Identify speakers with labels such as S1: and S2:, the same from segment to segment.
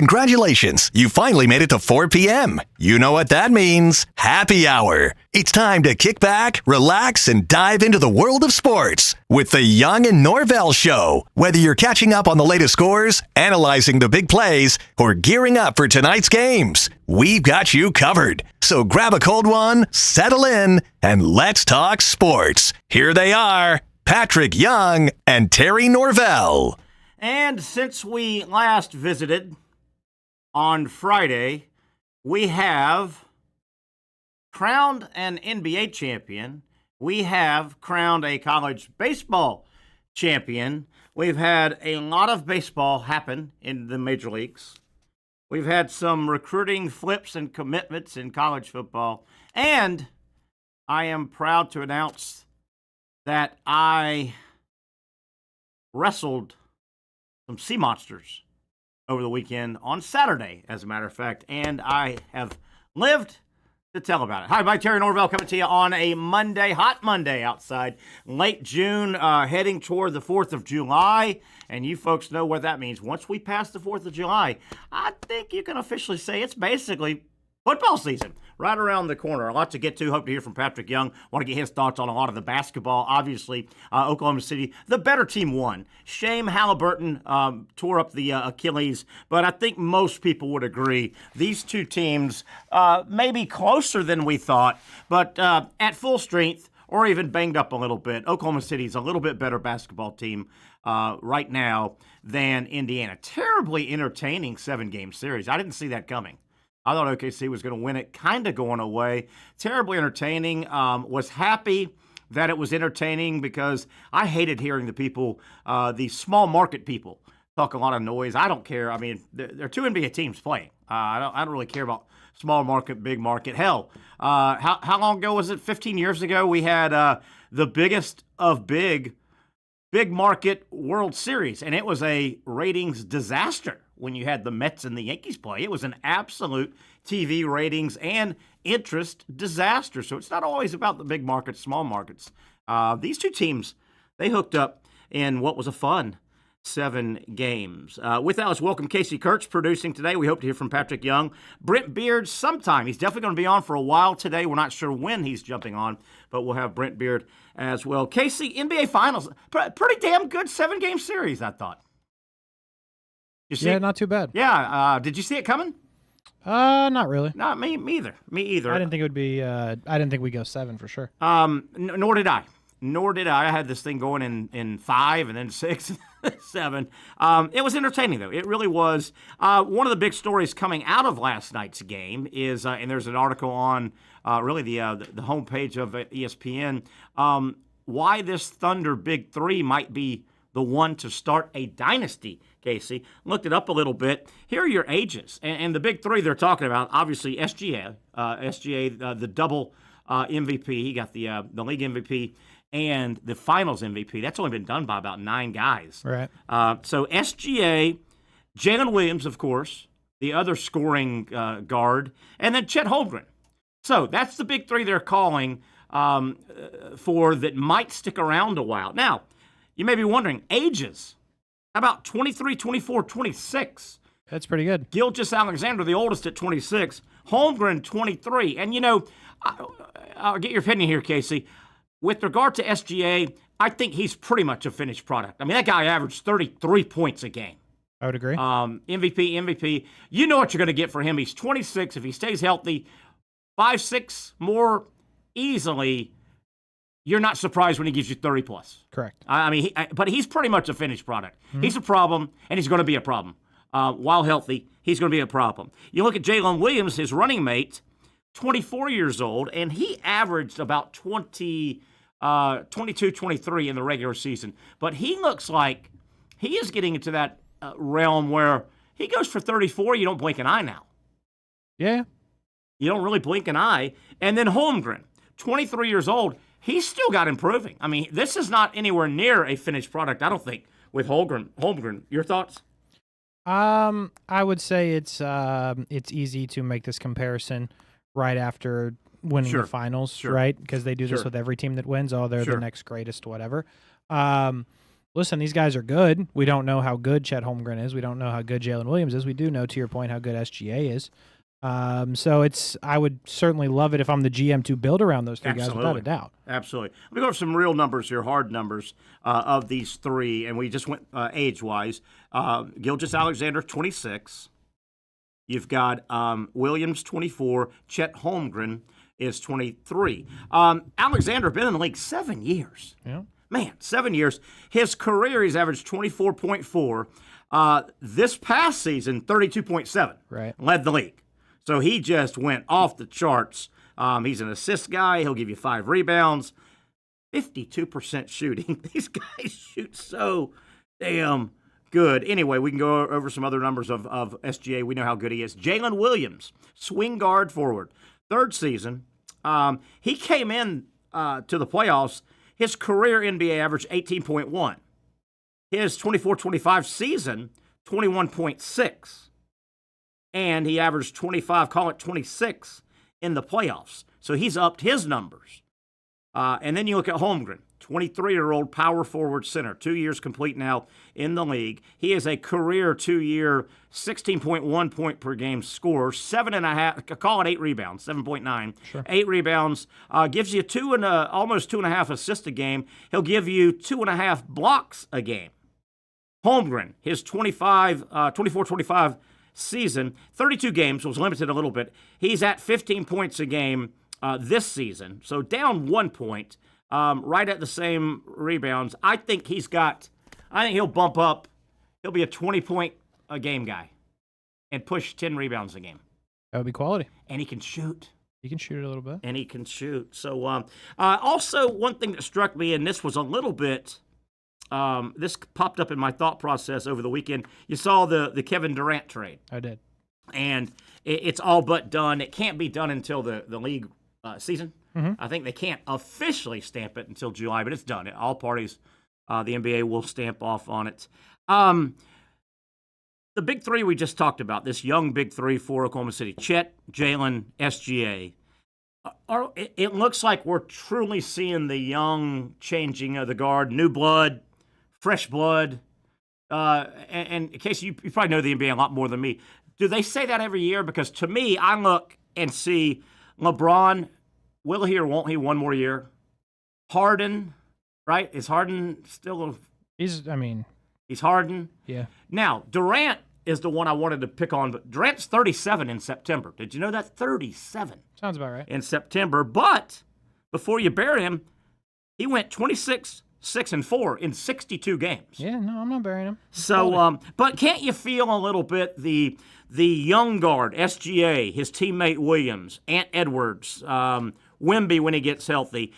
S1: Congratulations, you finally made it to 4 p.m. You know what that means. Happy hour. It's time to kick back, relax, and dive into the world of sports with the Young Norvelle Show. Whether you're catching up on the latest scores, analyzing the big plays, or gearing up for tonight's games, we've got you covered. So grab a cold one, settle in, and let's talk sports. Here they are, Patrick Young and Terry Norvelle.
S2: And since we last visited on Friday, we have crowned an NBA champion. We have crowned a college baseball champion. We've had a lot of baseball happen in the major leagues. We've had some recruiting flips and commitments in college football. And I am proud to announce that I wrestled some sea monsters over the weekend on Saturday, as a matter of fact, and I have lived to tell about it. Hi, Mike Terry Norvelle coming to you on a Monday, hot Monday outside, late June, heading toward the 4th of July, and you folks know what that means. Once we pass the 4th of July, I think you can officially say it's basically football season right around the corner. A lot to get to. Hope to hear from Patrick Young. Want to get his thoughts on a lot of the basketball. Obviously, Oklahoma City, the better team won. Shame Halliburton tore up the Achilles, but I think most people would agree these two teams may be closer than we thought, but at full strength or even banged up a little bit. Oklahoma City's a little bit better basketball team right now than Indiana. Terribly entertaining 7-game series. I didn't see that coming. I thought OKC was going to win it, kind of going away. Terribly entertaining. Was happy that it was entertaining because I hated hearing the people, the small market people, talk a lot of noise. I don't care. I mean, there are two NBA teams playing. I don't really care about small market, big market. Hell, how long ago was it? 15 years ago, we had the biggest of big market World Series, and it was a ratings disaster when you had the Mets and the Yankees play. It was an absolute TV ratings and interest disaster. So it's not always about the big markets, small markets. These two teams, they hooked up in what was a fun 7 games. With that, let's welcome Casey Kurtz producing today. We hope to hear from Patrick Young. Brent Beaird sometime. He's definitely going to be on for a while today. We're not sure when he's jumping on, but we'll have Brent Beaird as well. Casey, NBA Finals, pretty damn good 7-game series, I thought. You see
S3: not too bad.
S2: Yeah. Did you see it coming?
S3: Not really.
S2: Not me either. Me either.
S3: I didn't think it would be. I didn't think we'd go 7 for sure.
S2: Nor did I. I had this thing going in 5 and then 6 and 7. It was entertaining, though. It really was. One of the big stories coming out of last night's game is, and there's an article on really the homepage of ESPN, why this Thunder Big Three might be the one to start a dynasty, Casey. Looked it up a little bit. Here are your ages. And the big three they're talking about, obviously SGA, the double MVP. He got the league MVP and the finals MVP. That's only been done by about 9 guys.
S3: Right.
S2: So SGA, Jalen Williams, of course, the other scoring guard, and then Chet Holmgren. So that's the big three they're calling for that might stick around a while. Now, you may be wondering, ages. How about 23, 24, 26?
S3: That's pretty good.
S2: Gilgeous-Alexander, the oldest at 26. Holmgren, 23. And, I'll get your opinion here, Casey. With regard to SGA, I think he's pretty much a finished product. I mean, that guy averaged 33 points a game.
S3: I would agree.
S2: MVP. You know what you're going to get for him. He's 26. If he stays healthy, 5-6 more easily, you're not surprised when he gives you 30-plus.
S3: Correct.
S2: But he's pretty much a finished product. Mm-hmm. He's a problem, and he's going to be a problem. While healthy, he's going to be a problem. You look at Jalen Williams, his running mate, 24 years old, and he averaged about 22, 23 in the regular season. But he looks like he is getting into that realm where he goes for 34, you don't blink an eye now.
S3: Yeah.
S2: You don't really blink an eye. And then Holmgren, 23 years old, he's still got improving. I mean, this is not anywhere near a finished product, I don't think, with Holmgren. Your thoughts?
S3: I would say it's easy to make this comparison right after winning the finals, right? Because they do this with every team that wins. Oh, they're the next greatest, whatever. Listen, these guys are good. We don't know how good Chet Holmgren is. We don't know how good Jalen Williams is. We do know, to your point, how good SGA is. So I would certainly love it if I'm the GM to build around those three guys without a doubt.
S2: Absolutely. Let me go over some real numbers here, hard numbers of these three, and we just went age-wise. Gilgeous-Alexander, 26. You've got Williams, 24. Chet Holmgren is 23. Alexander been in the league 7 years.
S3: Yeah.
S2: Man, 7 years. His career, he's averaged 24.4. This past season, 32.7.
S3: Right.
S2: Led the league. So he just went off the charts. He's an assist guy. He'll give you 5 rebounds. 52% shooting. These guys shoot so damn good. Anyway, we can go over some other numbers of SGA. We know how good he is. Jalen Williams, swing guard forward. Third season. He came in to the playoffs. His career NBA average 18.1. His 24-25 season, 21.6. And he averaged 25, call it 26, in the playoffs. So he's upped his numbers. And then you look at Holmgren, 23-year-old power forward center, 2 years complete now in the league. He is a career 2-year, 16.1 point per game scorer, 7.5, call it 8 rebounds, 7.9.
S3: Sure.
S2: 8 rebounds, gives you almost 2.5 assists a game. He'll give you 2.5 blocks a game. Holmgren, his 24-25 season, 32 games, was limited a little bit. He's at 15 points a game this season, so down 1 point, right at the same rebounds. I think he'll bump up. He'll be a 20-point a game guy and push 10 rebounds a game.
S3: That would be quality.
S2: And he can shoot.
S3: He can shoot a little bit.
S2: So also, one thing that struck me, and this was a little bit, this popped up in my thought process over the weekend. You saw the Kevin Durant trade.
S3: I did.
S2: And it's all but done. It can't be done until the league season.
S3: Mm-hmm.
S2: I think they can't officially stamp it until July, but it's done. All parties, the NBA will stamp off on it. The big three we just talked about, this young big three for Oklahoma City, Chet, Jalen, SGA. It looks like we're truly seeing the young changing of the guard, new blood, fresh blood. And in case you probably know the NBA a lot more than me. Do they say that every year? Because to me, I look and see LeBron, will he or won't he one more year? Harden, right? Is Harden still? He's Harden.
S3: Yeah.
S2: Now, Durant is the one I wanted to pick on, but Durant's 37 in September. Did you know that? 37.
S3: Sounds about right.
S2: In September. But before you bury him, he went 26-6-4 in 62 games.
S3: Yeah, no, I'm not burying him.
S2: So, but can't you feel a little bit the young guard, SGA, his teammate Williams, Ant Edwards, Wemby when he gets healthy,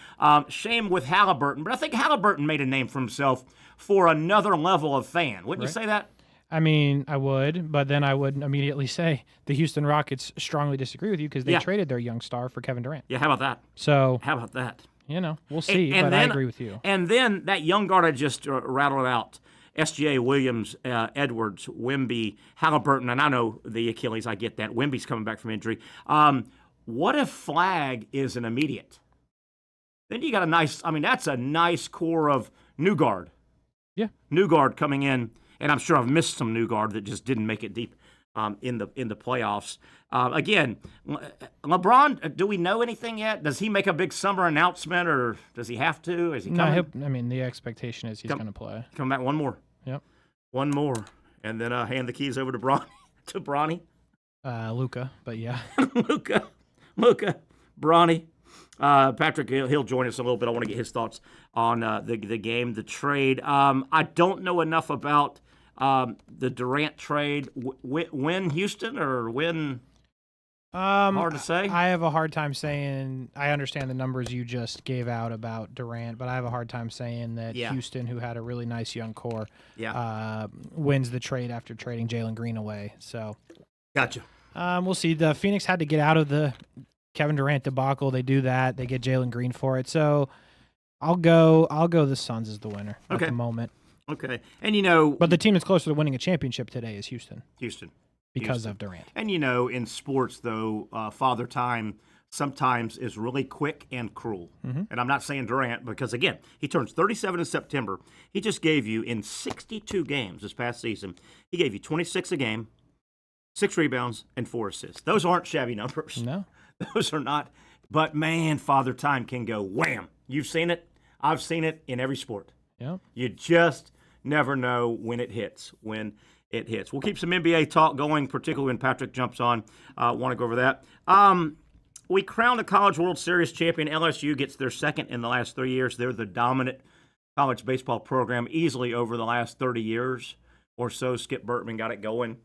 S2: shame with Halliburton. But I think Halliburton made a name for himself for another level of fan. Wouldn't you say that?
S3: I mean, I would, but then I would immediately say the Houston Rockets strongly disagree with you because they traded their young star for Kevin Durant.
S2: Yeah, how about that?
S3: So
S2: how about that?
S3: We'll see, but I agree with you.
S2: And then that young guard I just rattled out, SGA, Williams, Edwards, Wemby, Halliburton, and I know the Achilles, I get that. Wemby's coming back from injury. What if Flagg is an immediate? Then you got that's a nice core of new guard.
S3: Yeah.
S2: New guard coming in, and I'm sure I've missed some new guard that just didn't make it deep in the playoffs. Again, LeBron, do we know anything yet? Does he make a big summer announcement, or does he have to? Is he coming?
S3: No, the expectation is he's going to play.
S2: Come back one more.
S3: Yep.
S2: One more, and then hand the keys over to Bronny.
S3: Luka, but yeah.
S2: Luka, Bronny. Patrick, he'll join us a little bit. I want to get his thoughts on the game, the trade. I don't know enough about the Durant trade. When Houston or when? Hard to say.
S3: I have a hard time saying. I understand the numbers you just gave out about Durant, but I have a hard time saying that Houston, who had a really nice young core, wins the trade after trading Jalen Green away. So,
S2: gotcha.
S3: We'll see. The Phoenix had to get out of the Kevin Durant debacle. They do that. They get Jalen Green for it. So I'll go the Suns as the winner at the moment.
S2: Okay. And
S3: but the team that's closer to winning a championship today is Houston.
S2: Houston.
S3: Because of Durant.
S2: And in sports though, Father Time sometimes is really quick and cruel. And I'm not saying Durant because, again, he turns 37 in September. He just gave you, in 62 games this past season, he gave you 26 a game, 6 rebounds, and 4 assists. Those aren't shabby numbers.
S3: No.
S2: Those are not. But, man, Father Time can go wham. You've seen it. I've seen it in every sport.
S3: Yeah.
S2: You just never know when it hits. We'll keep some NBA talk going, particularly when Patrick jumps on. Want to go over that. We crowned the College World Series champion. LSU gets their second in the last 3 years. They're the dominant college baseball program easily over the last 30 years or so. Skip Bertman got it going.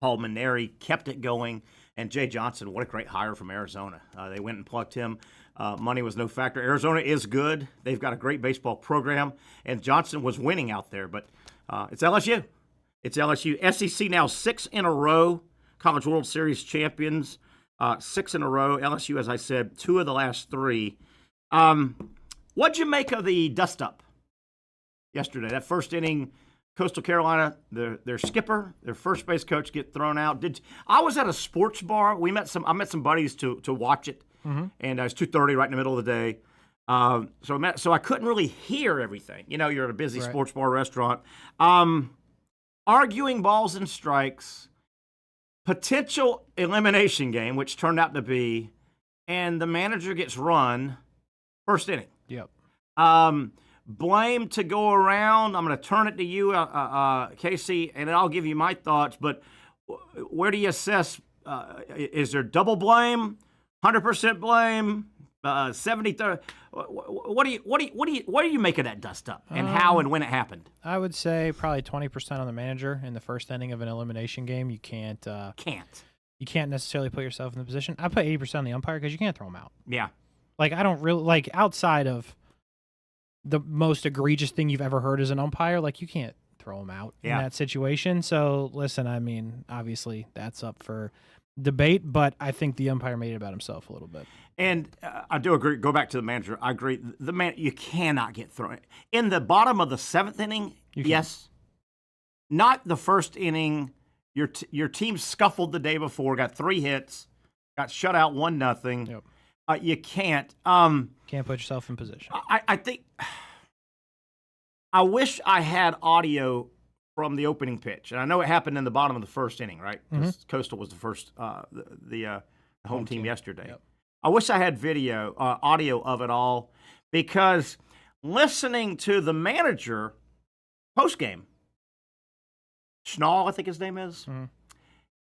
S2: Paul Maneri kept it going. And Jay Johnson, what a great hire from Arizona. They went and plucked him. Money was no factor. Arizona is good. They've got a great baseball program. And Johnson was winning out there. But it's LSU. It's LSU. SEC now 6 in a row. College World Series champions. 6 in a row. LSU, as I said, 2 of the last 3. What'd you make of the dust-up yesterday? That first inning, Coastal Carolina, their skipper, their first base coach get thrown out. I was at a sports bar. I met some buddies to watch it, and it was 2:30 right in the middle of the day. So I couldn't really hear everything. You know, you're at a busy sports bar restaurant. Arguing balls and strikes. Potential elimination game, which turned out to be, and the manager gets run first inning.
S3: Yep.
S2: Blame to go around. I'm going to turn it to you, Casey, and I'll give you my thoughts. But where do you assess? Is there double blame, 100% blame, 70-30? What do you make of that dust up, and how and when it happened?
S3: I would say probably 20% on the manager in the first inning of an elimination game. You can't necessarily put yourself in the position. I put 80% on the umpire because you can't throw him out.
S2: Yeah.
S3: Like, I don't really, like, outside of the most egregious thing you've ever heard as an umpire, like, you can't throw him out in that situation. So, listen, I mean, obviously that's up for debate, but I think the umpire made it about himself a little bit. And
S2: I do agree. Go back to the manager. I agree. You cannot get thrown. In the bottom of the 7th inning, yes. Not the first inning. Your team scuffled the day before, got 3 hits, got shut out 1-0.
S3: Yep.
S2: You can't.
S3: Can't put yourself in position.
S2: I think. I wish I had audio from the opening pitch, and I know it happened in the bottom of the first inning, right? Because Coastal was the first, the home team yesterday. Yep. I wish I had audio of it all, because listening to the manager postgame, Schnall, I think his name is,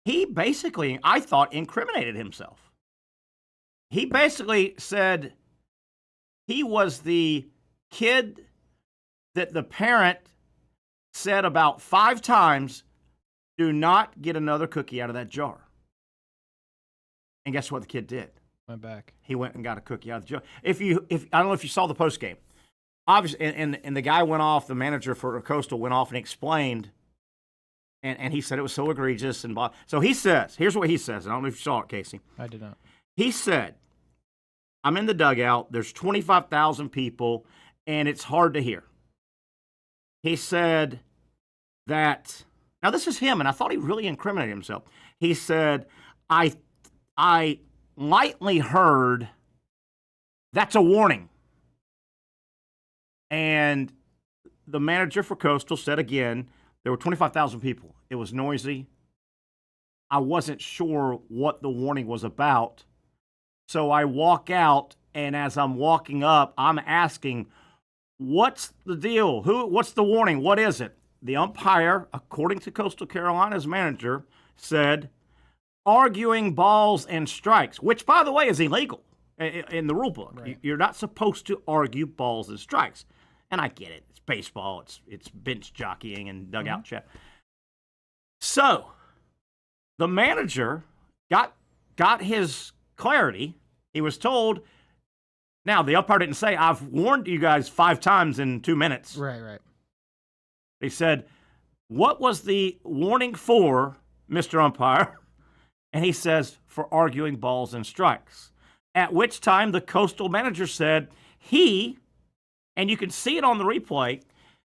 S2: he basically, I thought, incriminated himself. He basically said he was the kid that the parent said about 5 times, do not get another cookie out of that jar. And guess what the kid did?
S3: Went back.
S2: He went and got a cookie out of the jar. If I don't know if you saw the post game, obviously, and the guy went off. The manager for Coastal went off and explained, and he said it was so egregious and blah. So he says, here's what he says. I don't know if you saw it, Casey.
S3: I did not. He
S2: said, "I'm in the dugout. There's 25,000 people, and it's hard to hear." He said that. Now this is him, and I thought he really incriminated himself. He said, I lightly heard, that's a warning. And the manager for Coastal said again, there were 25,000 people. It was noisy. I wasn't sure what the warning was about. So I walk out, and as I'm walking up, I'm asking, what's the deal? What's the warning? What is it? The umpire, according to Coastal Carolina's manager, said, arguing balls and strikes, which, by the way, is illegal in the rule book. Right. You're not supposed to argue balls and strikes. And I get it. It's baseball. It's bench jockeying and dugout chat. So the manager got his clarity. He was told. Now, the umpire didn't say, I've warned you guys 5 times in 2 minutes.
S3: Right.
S2: He said, what was the warning for, Mr. Umpire? And he says, for arguing balls and strikes. At which time the Coastal manager said he, and you can see it on the replay,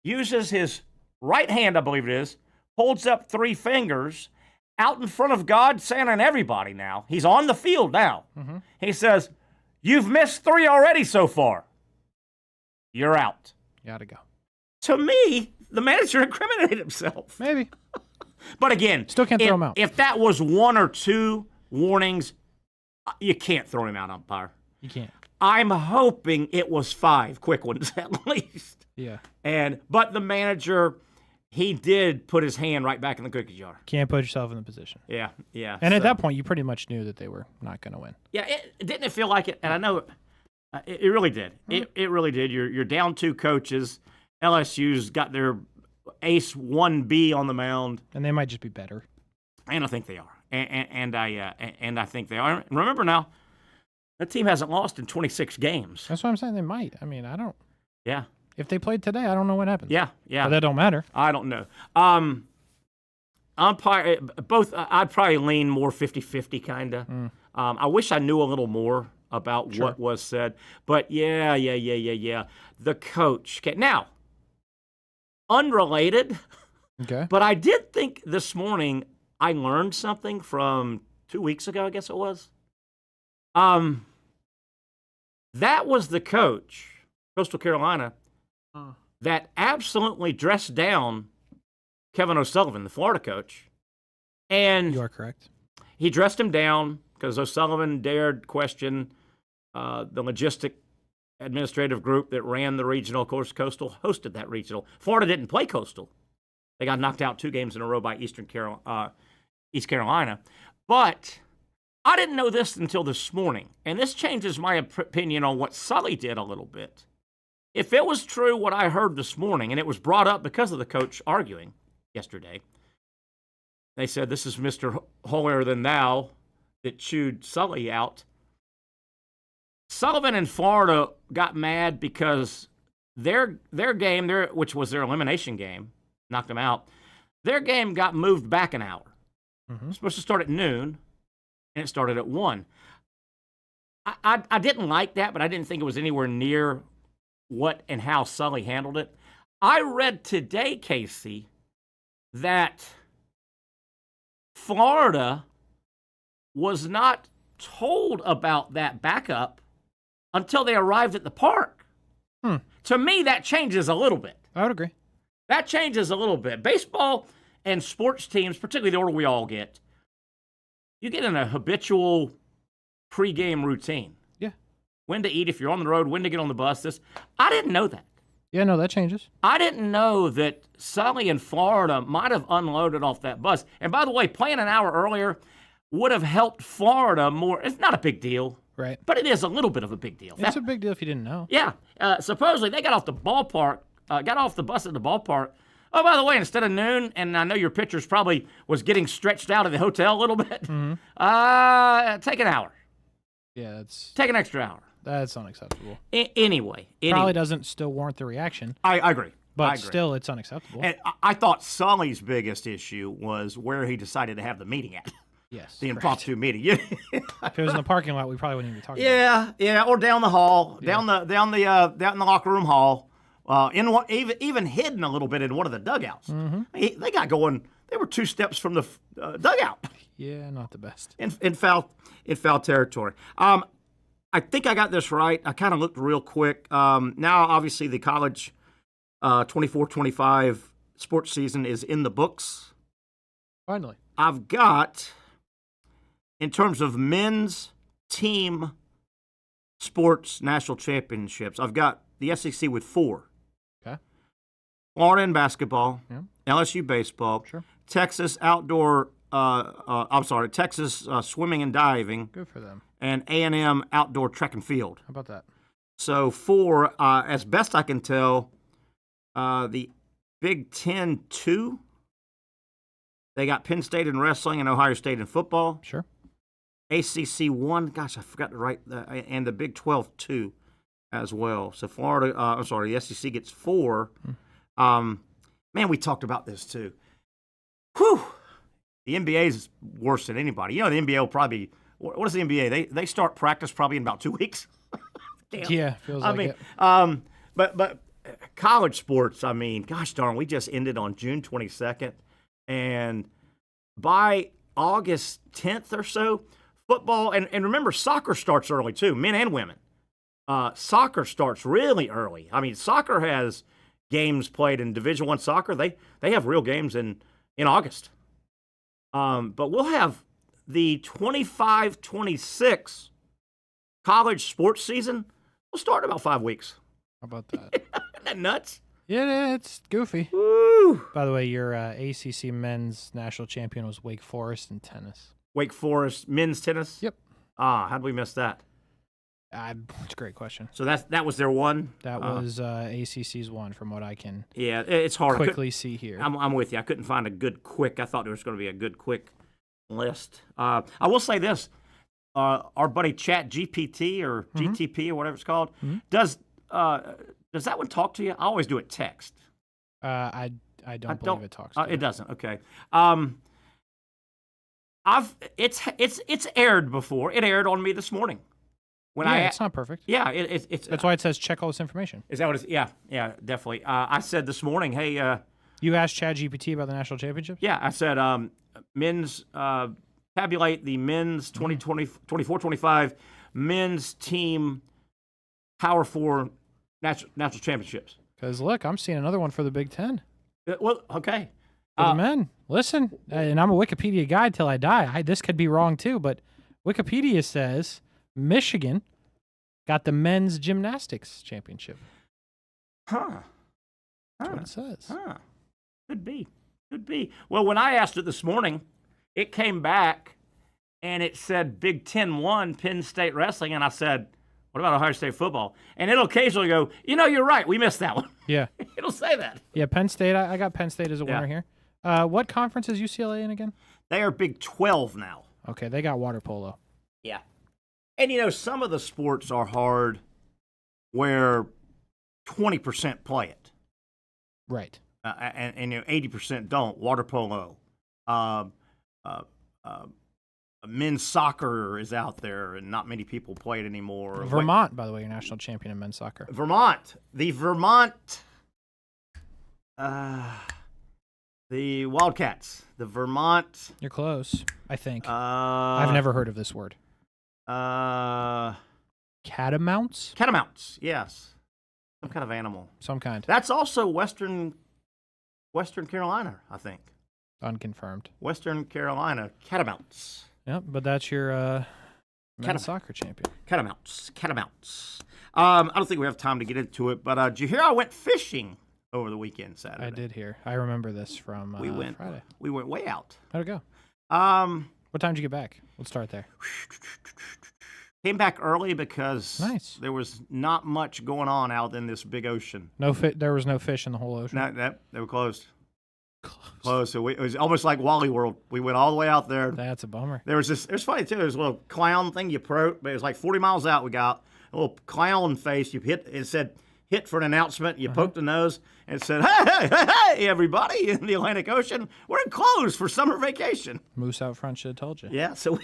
S2: uses his right hand, I believe it is, holds up 3 fingers, out in front of God, Santa, and everybody now. He's on the field now. Mm-hmm. He says, "You've missed 3 already so far. You're out."
S3: Gotta go.
S2: To me, the manager incriminated himself.
S3: Maybe.
S2: But again,
S3: still can't throw him out.
S2: If that was 1 or 2 warnings, you can't throw him out, umpire.
S3: You can't.
S2: I'm hoping it was 5 quick ones at least.
S3: Yeah.
S2: But the manager, he did put his hand right back in the cookie jar.
S3: Can't put yourself in the position.
S2: Yeah.
S3: And at that point, you pretty much knew that they were not going to win.
S2: Yeah, didn't it feel like it? And I know it really did. Mm-hmm. It really did. You're down 2 coaches. LSU's got their ace 1B on the mound,
S3: and they might just be better.
S2: And I think they are. And I think they are. Remember now, that team hasn't lost in 26 games.
S3: That's what I'm saying. They might. I mean, I don't.
S2: Yeah.
S3: If they played today, I don't know what happens.
S2: Yeah.
S3: But that don't matter.
S2: I don't know. Umpire, both. I'd probably lean more 50-50 kind of. I wish I knew a little more about what was said. But yeah. The coach. Now, unrelated.
S3: Okay.
S2: But I did think this morning I learned something from 2 weeks ago, I guess it was. That was the coach, Coastal Carolina, that absolutely dressed down Kevin O'Sullivan, the Florida coach. And
S3: you are correct.
S2: He dressed him down because O'Sullivan dared question the logistic administrative group that ran the regional. Of course, Coastal hosted that regional. Florida didn't play Coastal. They got knocked out 2 games in a row by East Carolina. But I didn't know this until this morning, and this changes my opinion on what Sully did a little bit. If it was true what I heard this morning, and it was brought up because of the coach arguing yesterday, they said this is Mr. Holier Than Thou that chewed Sully out. Sullivan and Florida got mad because their game, which was their elimination game, knocked them out. Their game got moved back an hour. Mm-hmm. It was supposed to start at noon, and it started at 1. I didn't like that, but I didn't think it was anywhere near what and how Sully handled it. I read today, Casey, that Florida was not told about that backup until they arrived at the park. To me, that changes a little bit.
S3: I would agree.
S2: That changes a little bit. Baseball and sports teams, particularly the older we all get, you get in a habitual pregame routine.
S3: Yeah.
S2: When to eat if you're on the road, when to get on the bus. I didn't know that.
S3: Yeah, no, that changes.
S2: I didn't know that Sully in Florida might have unloaded off that bus. And by the way, playing an hour earlier would have helped Florida more. It's not a big deal.
S3: Right.
S2: But it is a little bit of a big deal.
S3: It's a big deal if you didn't know.
S2: Yeah. Supposedly, they got off the bus at the ballpark. Oh, by the way, instead of noon, and I know your pitcher's probably was getting stretched out of the hotel a little bit, take an hour.
S3: Yeah,
S2: take an extra hour.
S3: That's unacceptable.
S2: Anyway.
S3: Probably doesn't still warrant the reaction.
S2: I agree.
S3: But still, it's unacceptable.
S2: And I thought Sully's biggest issue was where he decided to have the meeting at.
S3: Yes.
S2: The impromptu meeting.
S3: If it was in the parking lot, we probably wouldn't even be talking about it.
S2: Yeah, or down the hall, down the locker room hall, even hidden a little bit in one of the dugouts. Mm-hmm. They got going. They were 2 steps from the dugout.
S3: Yeah, not the best.
S2: In foul territory. I think I got this right. I kind of looked real quick. Now, obviously, the college 24-25 sports season is in the books.
S3: Finally.
S2: I've got, in terms of men's team sports national championships, I've got the SEC with 4.
S3: Okay.
S2: Florida in basketball, LSU baseball, Texas outdoor, Texas swimming and diving.
S3: Good for them.
S2: And A&M outdoor track and field.
S3: How about that?
S2: So 4, as best I can tell, the Big Ten 2. They got Penn State in wrestling and Ohio State in football.
S3: Sure.
S2: ACC 1. Gosh, I forgot to write that. And the Big 12 2 as well. So the SEC gets 4. Man, we talked about this too. Whew. The NBA is worse than anybody. You know, the NBA will probably. What is the NBA? They start practice probably in about 2 weeks. Damn.
S3: Yeah, feels like it.
S2: But college sports. I mean, gosh darn, we just ended on June 22nd. And by August 10th or so, football, and remember, soccer starts early too, men and women. Soccer starts really early. I mean, soccer has games played in Division I soccer. They have real games in August. But we'll have the 25-26 college sports season. We'll start in about 5 weeks.
S3: How about that?
S2: Isn't that nuts?
S3: Yeah, it's goofy.
S2: Woo!
S3: By the way, your ACC men's national champion was Wake Forest in tennis.
S2: Wake Forest men's tennis?
S3: Yep.
S2: How did we miss that?
S3: It's a great question.
S2: So that was their one?
S3: That was ACC's one, from what I can
S2: it's hard.
S3: quickly see here.
S2: I'm with you. I couldn't find a good quick. I thought there was going to be a good quick list. I will say this. Our buddy Chat GPT or GTP or whatever it's called, does that one talk to you? I always do it text.
S3: I don't believe it talks to
S2: It doesn't. Okay. It's aired before. It aired on me this morning.
S3: It's not perfect.
S2: Yeah, it's
S3: that's why it says check all this information.
S2: Is that what it's? Yeah, definitely. I said this morning, hey.
S3: You asked ChatGPT about the national championships?
S2: Yeah, I said men's tabulate the men's 24-25 men's team Power 4 national championships.
S3: Because look, I'm seeing another one for the Big Ten.
S2: Well, okay.
S3: For the men, listen, and I'm a Wikipedia guy till I die. This could be wrong too, but Wikipedia says Michigan got the men's gymnastics championship.
S2: That's
S3: what it says.
S2: Could be. Well, when I asked it this morning, it came back and it said Big Ten won Penn State wrestling, and I said, what about Ohio State football? And it'll occasionally go, you're right, we missed that one.
S3: Yeah.
S2: It'll say that.
S3: Yeah, Penn State. I got Penn State as a winner here. What conference is UCLA in again?
S2: They are Big 12 now.
S3: Okay, they got water polo.
S2: Yeah. And, some of the sports are hard where 20% play it.
S3: Right.
S2: And 80% don't. Water polo. Men's soccer is out there, and not many people play it anymore.
S3: Vermont, by the way, your national champion in men's soccer.
S2: Vermont. The Wildcats. The Vermont.
S3: You're close, I think. I've never heard of this word. Catamounts?
S2: Catamounts, yes. Some kind of animal.
S3: Some kind.
S2: That's also Western Carolina, I think.
S3: Unconfirmed.
S2: Western Carolina, Catamounts.
S3: Yep, but that's your men's soccer champion.
S2: Catamounts. I don't think we have time to get into it, but did you hear I went fishing over the weekend Saturday?
S3: I did hear. I remember this from Friday.
S2: We went way out.
S3: How'd it go? What time did you get back? Let's start there.
S2: Came back early because
S3: nice.
S2: There was not much going on out in this big ocean.
S3: There was no fish in the whole ocean?
S2: No, they were closed. Close. So it was almost like Wally World. We went all the way out there.
S3: That's a bummer.
S2: It was funny too. There was a little clown thing but it was like 40 miles out. We got a little clown face. It said hit for an announcement. You poked the nose and it said, hey, everybody in the Atlantic Ocean, we're closed for summer vacation.
S3: Moose out front should have told you.
S2: Yeah. So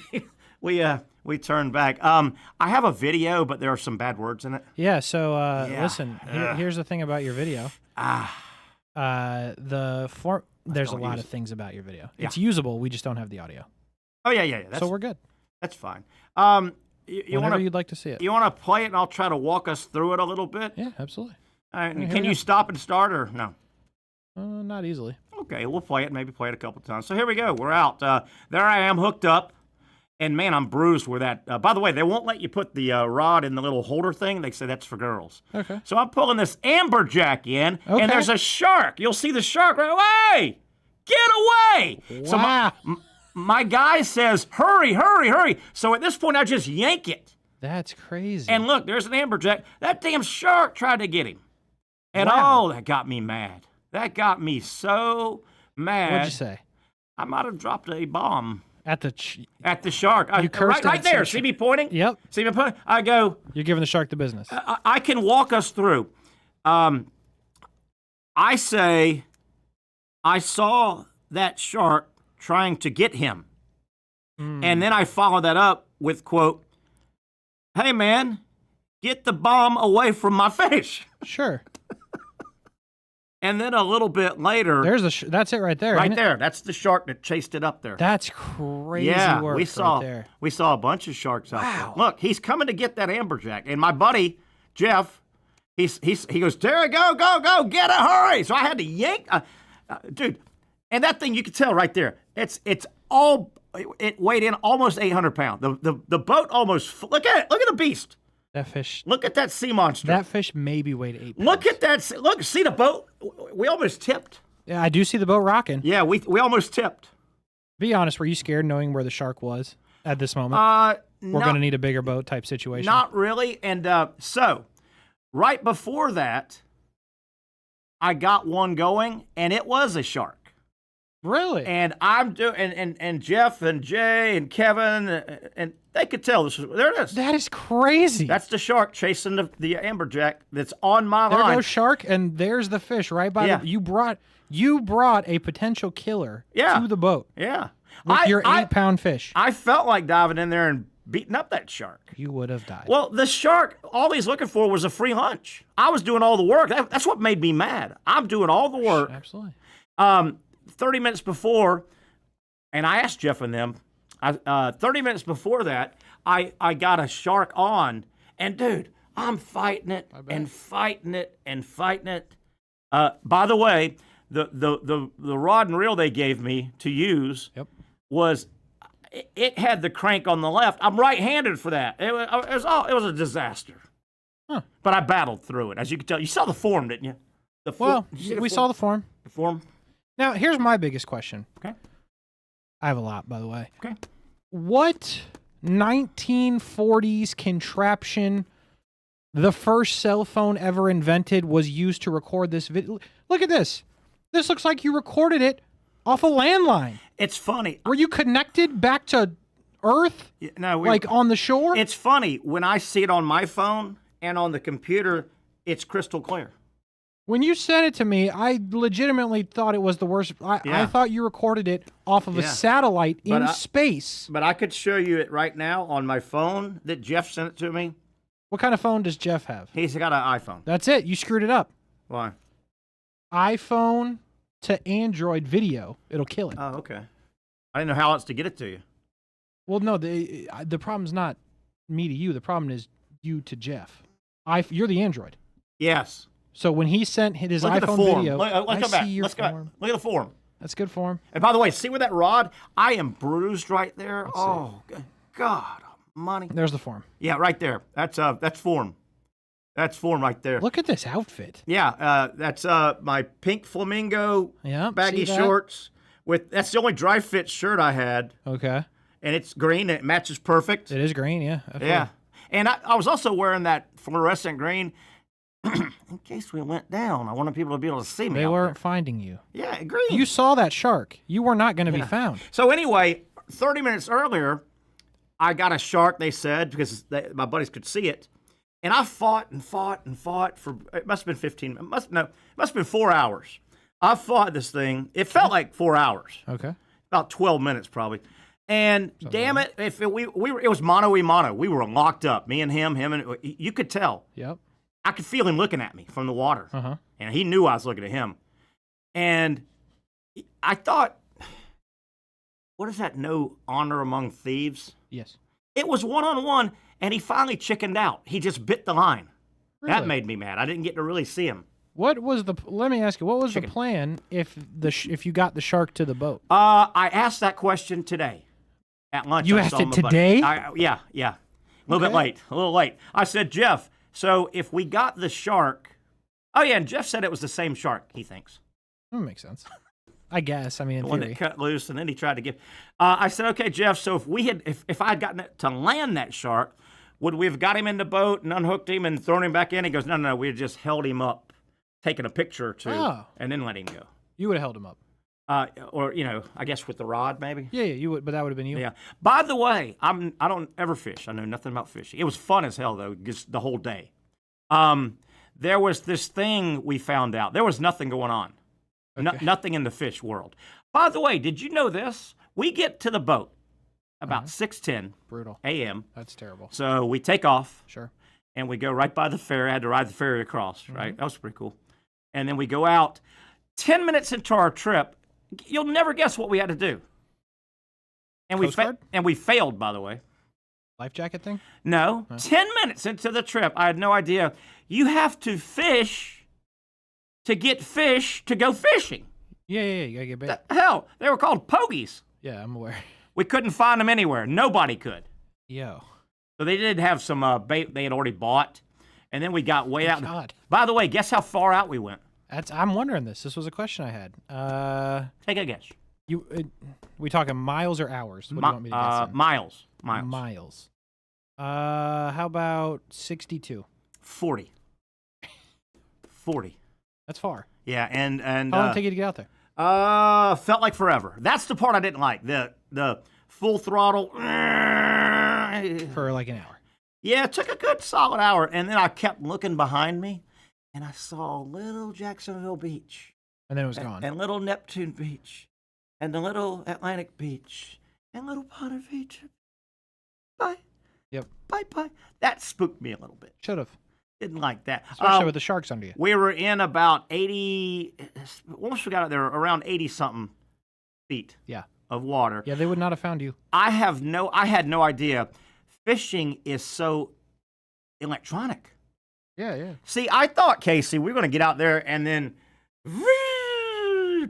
S2: we turned back. I have a video, but there are some bad words in it.
S3: Yeah. So listen, here's the thing about your video. There's a lot of things about your video. It's usable. We just don't have the audio.
S2: Oh, yeah.
S3: So we're good.
S2: That's fine.
S3: Whenever you'd like to see it.
S2: You want to play it, and I'll try to walk us through it a little bit?
S3: Yeah, absolutely.
S2: Can you stop and start, or no?
S3: Not easily.
S2: Okay, we'll play it. Maybe play it a couple times. So here we go. We're out. There I am, hooked up. And, man, I'm bruised where that by the way, they won't let you put the rod in the little holder thing. They say that's for girls.
S3: Okay.
S2: So I'm pulling this amberjack in, and there's a shark. You'll see the shark right away. Get away.
S3: Wow.
S2: So my guy says, hurry. So at this point, I just yank it.
S3: That's crazy.
S2: And look, there's an amberjack. That damn shark tried to get him. And, that got me mad. That got me so mad.
S3: What'd you say?
S2: I might have dropped a bomb.
S3: At the
S2: shark.
S3: You cursed
S2: right there. See me pointing?
S3: Yep.
S2: See me pointing? I go.
S3: You're giving the shark the business.
S2: I can walk us through. I say, I saw that shark trying to get him. And then I follow that up with, quote, hey, man, get the bomb away from my fish.
S3: Sure.
S2: And then a little bit later,
S3: that's it right there.
S2: Right there. That's the shark that chased it up there.
S3: That's crazy work
S2: we saw,
S3: right there.
S2: We saw a bunch of sharks out there. Look, he's coming to get that amberjack. And my buddy, Jeff, he goes, Terry, go, get it, hurry. So I had to yank. Dude, and that thing, you can tell right there. It weighed in almost 800 pounds. The boat almost, look at it. Look at the beast.
S3: That fish.
S2: Look at that sea monster.
S3: That fish maybe weighed 8 pounds.
S2: Look at that. Look, see the boat? We almost tipped.
S3: Yeah, I do see the boat rocking.
S2: Yeah, we almost tipped.
S3: Be honest, were you scared knowing where the shark was at this moment? We're going to need a bigger boat type situation.
S2: Not really. And so, right before that, I got one going, and it was a shark.
S3: Really?
S2: And I'm doing, and Jeff and Jay and Kevin, and they could tell this was, there it is.
S3: That is crazy.
S2: That's the shark chasing the amberjack that's on my
S3: there
S2: line.
S3: There goes shark, and there's the fish right by the, you brought a potential killer to the boat.
S2: Yeah.
S3: With your 8-pound fish.
S2: I felt like diving in there and beating up that shark.
S3: You would have died.
S2: Well, the shark, all he's looking for was a free lunch. I was doing all the work. That's what made me mad. I'm doing all the work.
S3: Absolutely.
S2: 30 minutes before, and I asked Jeff and them, 30 minutes before that, I got a shark on, and dude, I'm fighting it and fighting it and fighting it. By the way, the rod and reel they gave me to use was, it had the crank on the left. I'm right-handed for that. It was a disaster. Huh. But I battled through it, as you can tell. You saw the form, didn't you?
S3: We saw the form.
S2: The form.
S3: Now, here's my biggest question.
S2: Okay.
S3: I have a lot, by the way.
S2: Okay.
S3: What 1940s contraption, the first cell phone ever invented, was used to record this video? Look at this. This looks like you recorded it off a landline.
S2: It's funny.
S3: Were you connected back to Earth?
S2: No,
S3: like on the shore?
S2: It's funny. When I see it on my phone and on the computer, it's crystal clear.
S3: When you sent it to me, I legitimately thought it was the worst. I thought you recorded it off of a satellite in space.
S2: But I could show you it right now on my phone that Jeff sent it to me.
S3: What kind of phone does Jeff have?
S2: He's got an iPhone.
S3: That's it. You screwed it up.
S2: Why?
S3: iPhone to Android video. It'll kill it.
S2: Oh, okay. I didn't know how else to get it to you.
S3: Well, no, the problem's not me to you. The problem is you to Jeff. You're the Android.
S2: Yes.
S3: So when he sent his
S2: Look
S3: iPhone video,
S2: let's go back. Let's go back. Look at the form.
S3: That's good form.
S2: And by the way, see where that rod? I am bruised right there. God, money.
S3: There's the form.
S2: Yeah, right there. That's form. That's form right there.
S3: Look at this outfit.
S2: Yeah, that's my pink flamingo baggy shorts. That's the only dry fit shirt I had.
S3: Okay.
S2: And it's green. And it matches perfect.
S3: It is green, yeah. Absolutely.
S2: Yeah. And I was also wearing that fluorescent green. In case we went down, I wanted people to be able to see me.
S3: They weren't finding you.
S2: Yeah, green.
S3: You saw that shark. You were not going to be found.
S2: So anyway, 30 minutes earlier, I got a shark, they said, because my buddies could see it. And I fought and fought and fought for, it must have been it must have been 4 hours. I fought this thing. It felt like 4 hours.
S3: Okay.
S2: About 12 minutes probably. And damn it, it was mano-a-mano. We were locked up, me and him, and you could tell.
S3: Yep.
S2: I could feel him looking at me from the water.
S3: Uh-huh.
S2: And he knew I was looking at him. And I thought, what is that, no honor among thieves?
S3: Yes.
S2: It was one-on-one, and he finally chickened out. He just bit the line.
S3: Really?
S2: That made me mad. I didn't get to really see him.
S3: Let me ask you, what was the plan if you got the shark to the boat?
S2: I asked that question today at lunch.
S3: You asked it today?
S2: Yeah. A little late. I said, Jeff, so if we got the shark, and Jeff said it was the same shark, he thinks.
S3: That makes sense. I guess. I mean, in
S2: the one that cut loose, and then he tried to give. I said, okay, Jeff, so if I had gotten it to land that shark, would we have got him in the boat and unhooked him and thrown him back in? He goes, no, we just held him up, taken a picture or two, and then let him go.
S3: You would have held him up.
S2: Or, I guess with the rod, maybe.
S3: Yeah, you would, but that would have been you.
S2: Yeah. By the way, I don't ever fish. I know nothing about fishing. It was fun as hell though, just the whole day. There was this thing we found out. There was nothing going on. Okay. Nothing in the fish world. By the way, did you know this? We get to the boat about 6:10 a.m.
S3: That's terrible.
S2: So we take off.
S3: Sure.
S2: And we go right by the ferry. I had to ride the ferry across, right? That was pretty cool. And then we go out. 10 minutes into our trip, you'll never guess what we had to do. And we failed, by the way.
S3: Life jacket thing?
S2: No. 10 minutes into the trip, I had no idea. You have to fish to get fish to go fishing.
S3: Yeah, you gotta get bait.
S2: Hell, they were called pogies.
S3: Yeah, I'm aware.
S2: We couldn't find them anywhere. Nobody could.
S3: Yo.
S2: So they did have some bait they had already bought. And then we got way out.
S3: God.
S2: By the way, guess how far out we went?
S3: I'm wondering this. This was a question I had.
S2: Take a guess.
S3: We talking miles or hours? What do you want me to guess?
S2: Miles.
S3: Miles. How about 62?
S2: 40. 40.
S3: That's far.
S2: Yeah, and
S3: how long did it take you to get out there?
S2: Felt like forever. That's the part I didn't like. The full throttle
S3: for like an hour.
S2: Yeah, it took a good solid hour, and then I kept looking behind me, and I saw little Jacksonville Beach,
S3: and then it was gone,
S2: and little Neptune Beach, and the little Atlantic Beach, and little Bonner Beach. Bye.
S3: Yep.
S2: Bye. That spooked me a little bit.
S3: Should have.
S2: Didn't like that.
S3: Especially with the sharks under you.
S2: We were in about 80, once we got out there, around 80-something feet of water.
S3: Yeah, they would not have found you.
S2: I had no idea. Fishing is so electronic.
S3: Yeah.
S2: See, I thought, Casey, we were going to get out there and then boop,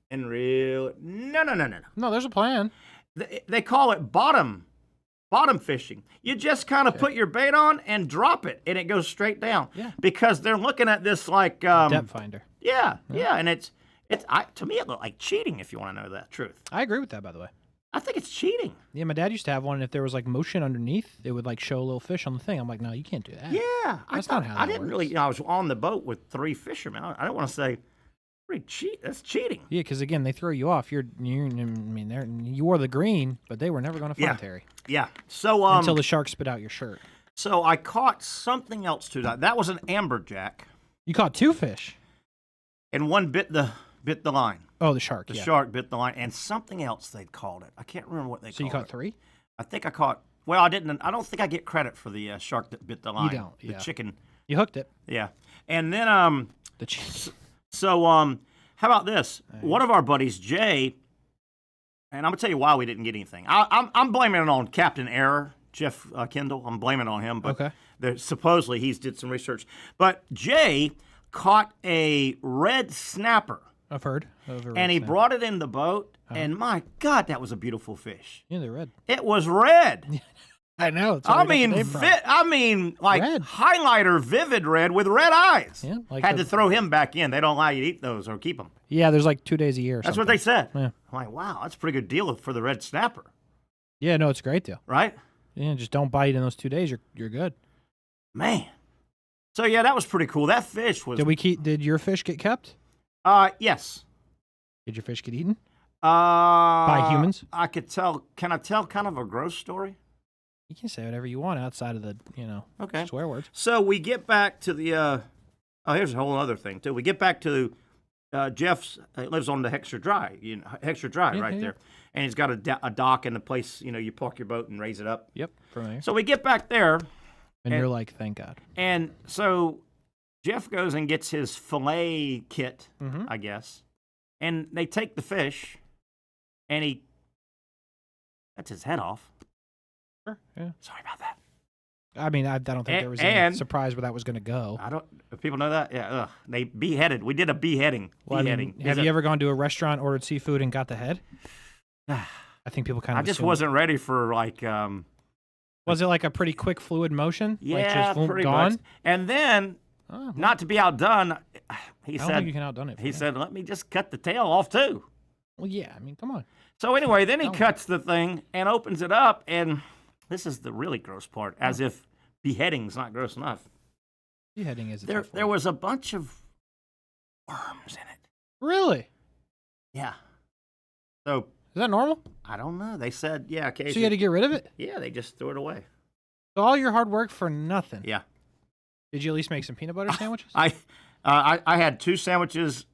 S2: and reel. No.
S3: No, there's a plan.
S2: They call it bottom fishing. You just kind of put your bait on and drop it, and it goes straight down.
S3: Yeah.
S2: Because they're looking at this like
S3: depth finder.
S2: Yeah, and it's to me it looked like cheating. If you want to know the truth,
S3: I agree with that. By the way,
S2: I think it's cheating.
S3: Yeah, my dad used to have one. And if there was like motion underneath, it would like show a little fish on the thing. I'm like, no, you can't do that.
S2: Yeah,
S3: that's not how.
S2: I didn't really. I was on the boat with 3 fishermen. I don't want to say. That's cheating.
S3: Yeah, because again, they throw you off. You wore the green, but they were never going to find Terry.
S2: Yeah. So
S3: until the shark spit out your shirt.
S2: So I caught something else too. That was an amberjack.
S3: You caught 2 fish,
S2: and one bit the line.
S3: Oh, the shark.
S2: The shark bit the line, and something else they'd called it. I can't remember what they called it.
S3: So you caught 3? I
S2: think I caught. Well, I didn't. I don't think I get credit for the shark that bit the line.
S3: You don't.
S2: The chicken.
S3: You hooked it.
S2: Yeah, and then
S3: the chicken.
S2: So, how about this? One of our buddies, Jay, and I'm gonna tell you why we didn't get anything. I'm blaming it on Captain Error, Jeff Kendall. I'm blaming it on him, but supposedly he's did some research. But Jay caught a red snapper.
S3: I've heard.
S2: And he brought it in the boat, and my God, that was a beautiful fish.
S3: Yeah, they're red.
S2: It was red.
S3: I know.
S2: I mean, like red. Highlighter, vivid red with red eyes.
S3: Yeah,
S2: had to throw him back in. They don't allow you to eat those or keep them.
S3: Yeah, there's like 2 days a year.
S2: That's what they said.
S3: Yeah.
S2: I'm like, wow, that's a pretty good deal for the red snapper.
S3: Yeah, no, it's a great deal.
S2: Right?
S3: Yeah, just don't bite in those 2 days. You're good.
S2: Man. So yeah, that was pretty cool. That fish was.
S3: Did your fish get kept?
S2: Yes.
S3: Did your fish get eaten?
S2: By
S3: humans?
S2: I could tell. Can I tell kind of a gross story?
S3: You can say whatever you want outside of the, swear words.
S2: So we get back to the, here's a whole other thing, too. We get back to Jeff's, lives on the Hexer Drive, right there. And he's got a dock and a place, you park your boat and raise it up.
S3: Yep, familiar.
S2: So we get back there.
S3: And you're like, thank God.
S2: And so Jeff goes and gets his fillet kit, I guess. And they take the fish, and he cuts his head off.
S3: Sure, yeah.
S2: Sorry about that.
S3: I mean, I don't think there was any surprise where that was going to go.
S2: If people know that? Yeah, they beheaded. We did a beheading.
S3: Have you ever gone to a restaurant, ordered seafood, and got the head? I think people kind of
S2: I just wasn't ready for, like...
S3: was it like a pretty quick fluid motion?
S2: Yeah,
S3: like just
S2: pretty
S3: gone?
S2: much. And then, not to be outdone, he
S3: I don't
S2: said...
S3: think you can outdone it.
S2: He said, let me just cut the tail off, too.
S3: Well, yeah, I mean, come on.
S2: So anyway, then he cuts the thing and opens it up, and... This is the really gross part, as if beheading's not gross enough.
S3: Beheading is
S2: there was a bunch of worms in it.
S3: Really?
S2: Yeah. So
S3: is that normal?
S2: I don't know. They said, yeah, occasionally.
S3: So you had to get rid of it?
S2: Yeah, they just threw it away.
S3: So all your hard work for nothing?
S2: Yeah.
S3: Did you at least make some peanut butter sandwiches?
S2: I had 3 sandwiches,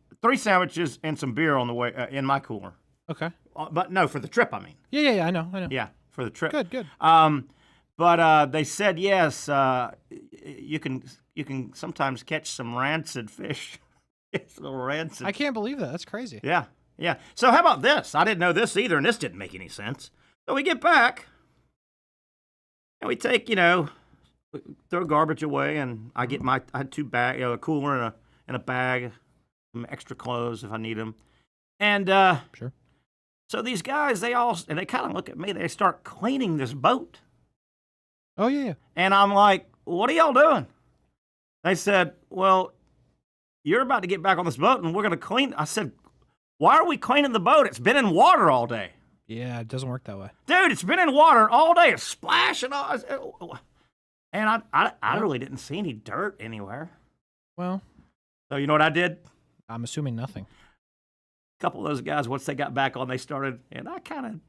S2: and some beer on the way in my cooler.
S3: Okay.
S2: But no, for the trip, I mean.
S3: Yeah, I know.
S2: Yeah. For the trip.
S3: Good.
S2: But they said yes. You can sometimes catch some rancid fish. It's a little rancid.
S3: I can't believe that. That's crazy.
S2: Yeah, yeah. So how about this? I didn't know this either, and this didn't make any sense. So we get back, and we take, throw garbage away, and I had 2 bags, a cooler and a bag, some extra clothes if I need them. And
S3: sure.
S2: So these guys, they kind of look at me. They start cleaning this boat.
S3: Oh, yeah.
S2: And I'm like, what are y'all doing? They said, well, you're about to get back on this boat, and we're going to clean. I said, why are we cleaning the boat? It's been in water all day.
S3: Yeah, it doesn't work that way.
S2: Dude, it's been in water all day. It's splashing all. And I really didn't see any dirt anywhere.
S3: Well.
S2: So you know what I did?
S3: I'm assuming nothing.
S2: A couple of those guys, once they got back on, they started, and I kind of,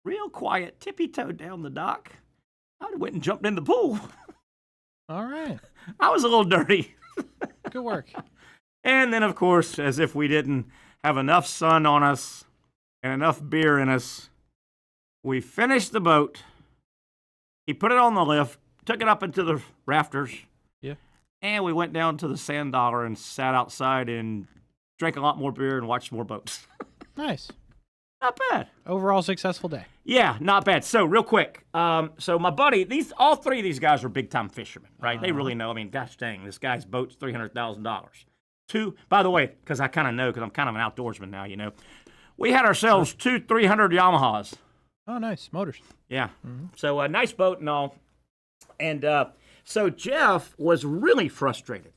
S2: real quiet, tippy-toed down the dock. I went and jumped in the pool.
S3: All right.
S2: I was a little dirty.
S3: Good work.
S2: And then, of course, as if we didn't have enough sun on us and enough beer in us, we finished the boat. He put it on the lift, took it up into the rafters.
S3: Yeah.
S2: And we went down to the Sand Dollar and sat outside and drank a lot more beer and watched more boats.
S3: Nice.
S2: Not bad.
S3: Overall successful day.
S2: Yeah, not bad. So real quick, so my buddy, all 3 of these guys are big-time fishermen, right? They really know. I mean, gosh dang, this guy's boat's $300,000. 2, by the way, because I kind of know, because I'm kind of an outdoorsman now, we had ourselves 2 300 Yamahas.
S3: Oh, nice. Motors.
S2: Yeah. Mm-hmm. So a nice boat and all. And so Jeff was really frustrated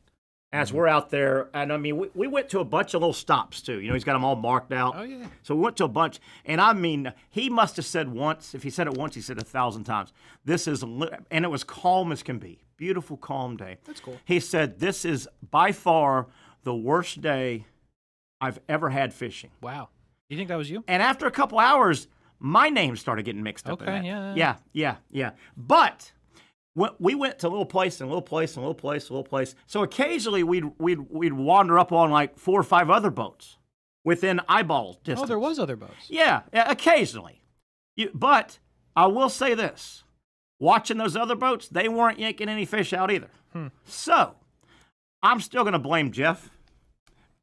S2: as we're out there. And, I mean, we went to a bunch of little stops, too. He's got them all marked out.
S3: Oh, yeah.
S2: So we went to a bunch. And, I mean, he must have said once. If he said it once, he said it 1,000 times. And it was calm as can be. Beautiful, calm day.
S3: That's cool.
S2: He said, this is by far the worst day I've ever had fishing.
S3: Wow. You think that was you?
S2: And after a couple hours, my name started getting mixed up in that. Yeah. But we went to a little place and a little place and a little place, a little place. So occasionally we'd wander up on like 4 or 5 other boats within eyeball distance.
S3: Oh, there was other boats.
S2: Yeah, occasionally. But I will say this. Watching those other boats, they weren't yanking any fish out either. So I'm still going to blame Jeff.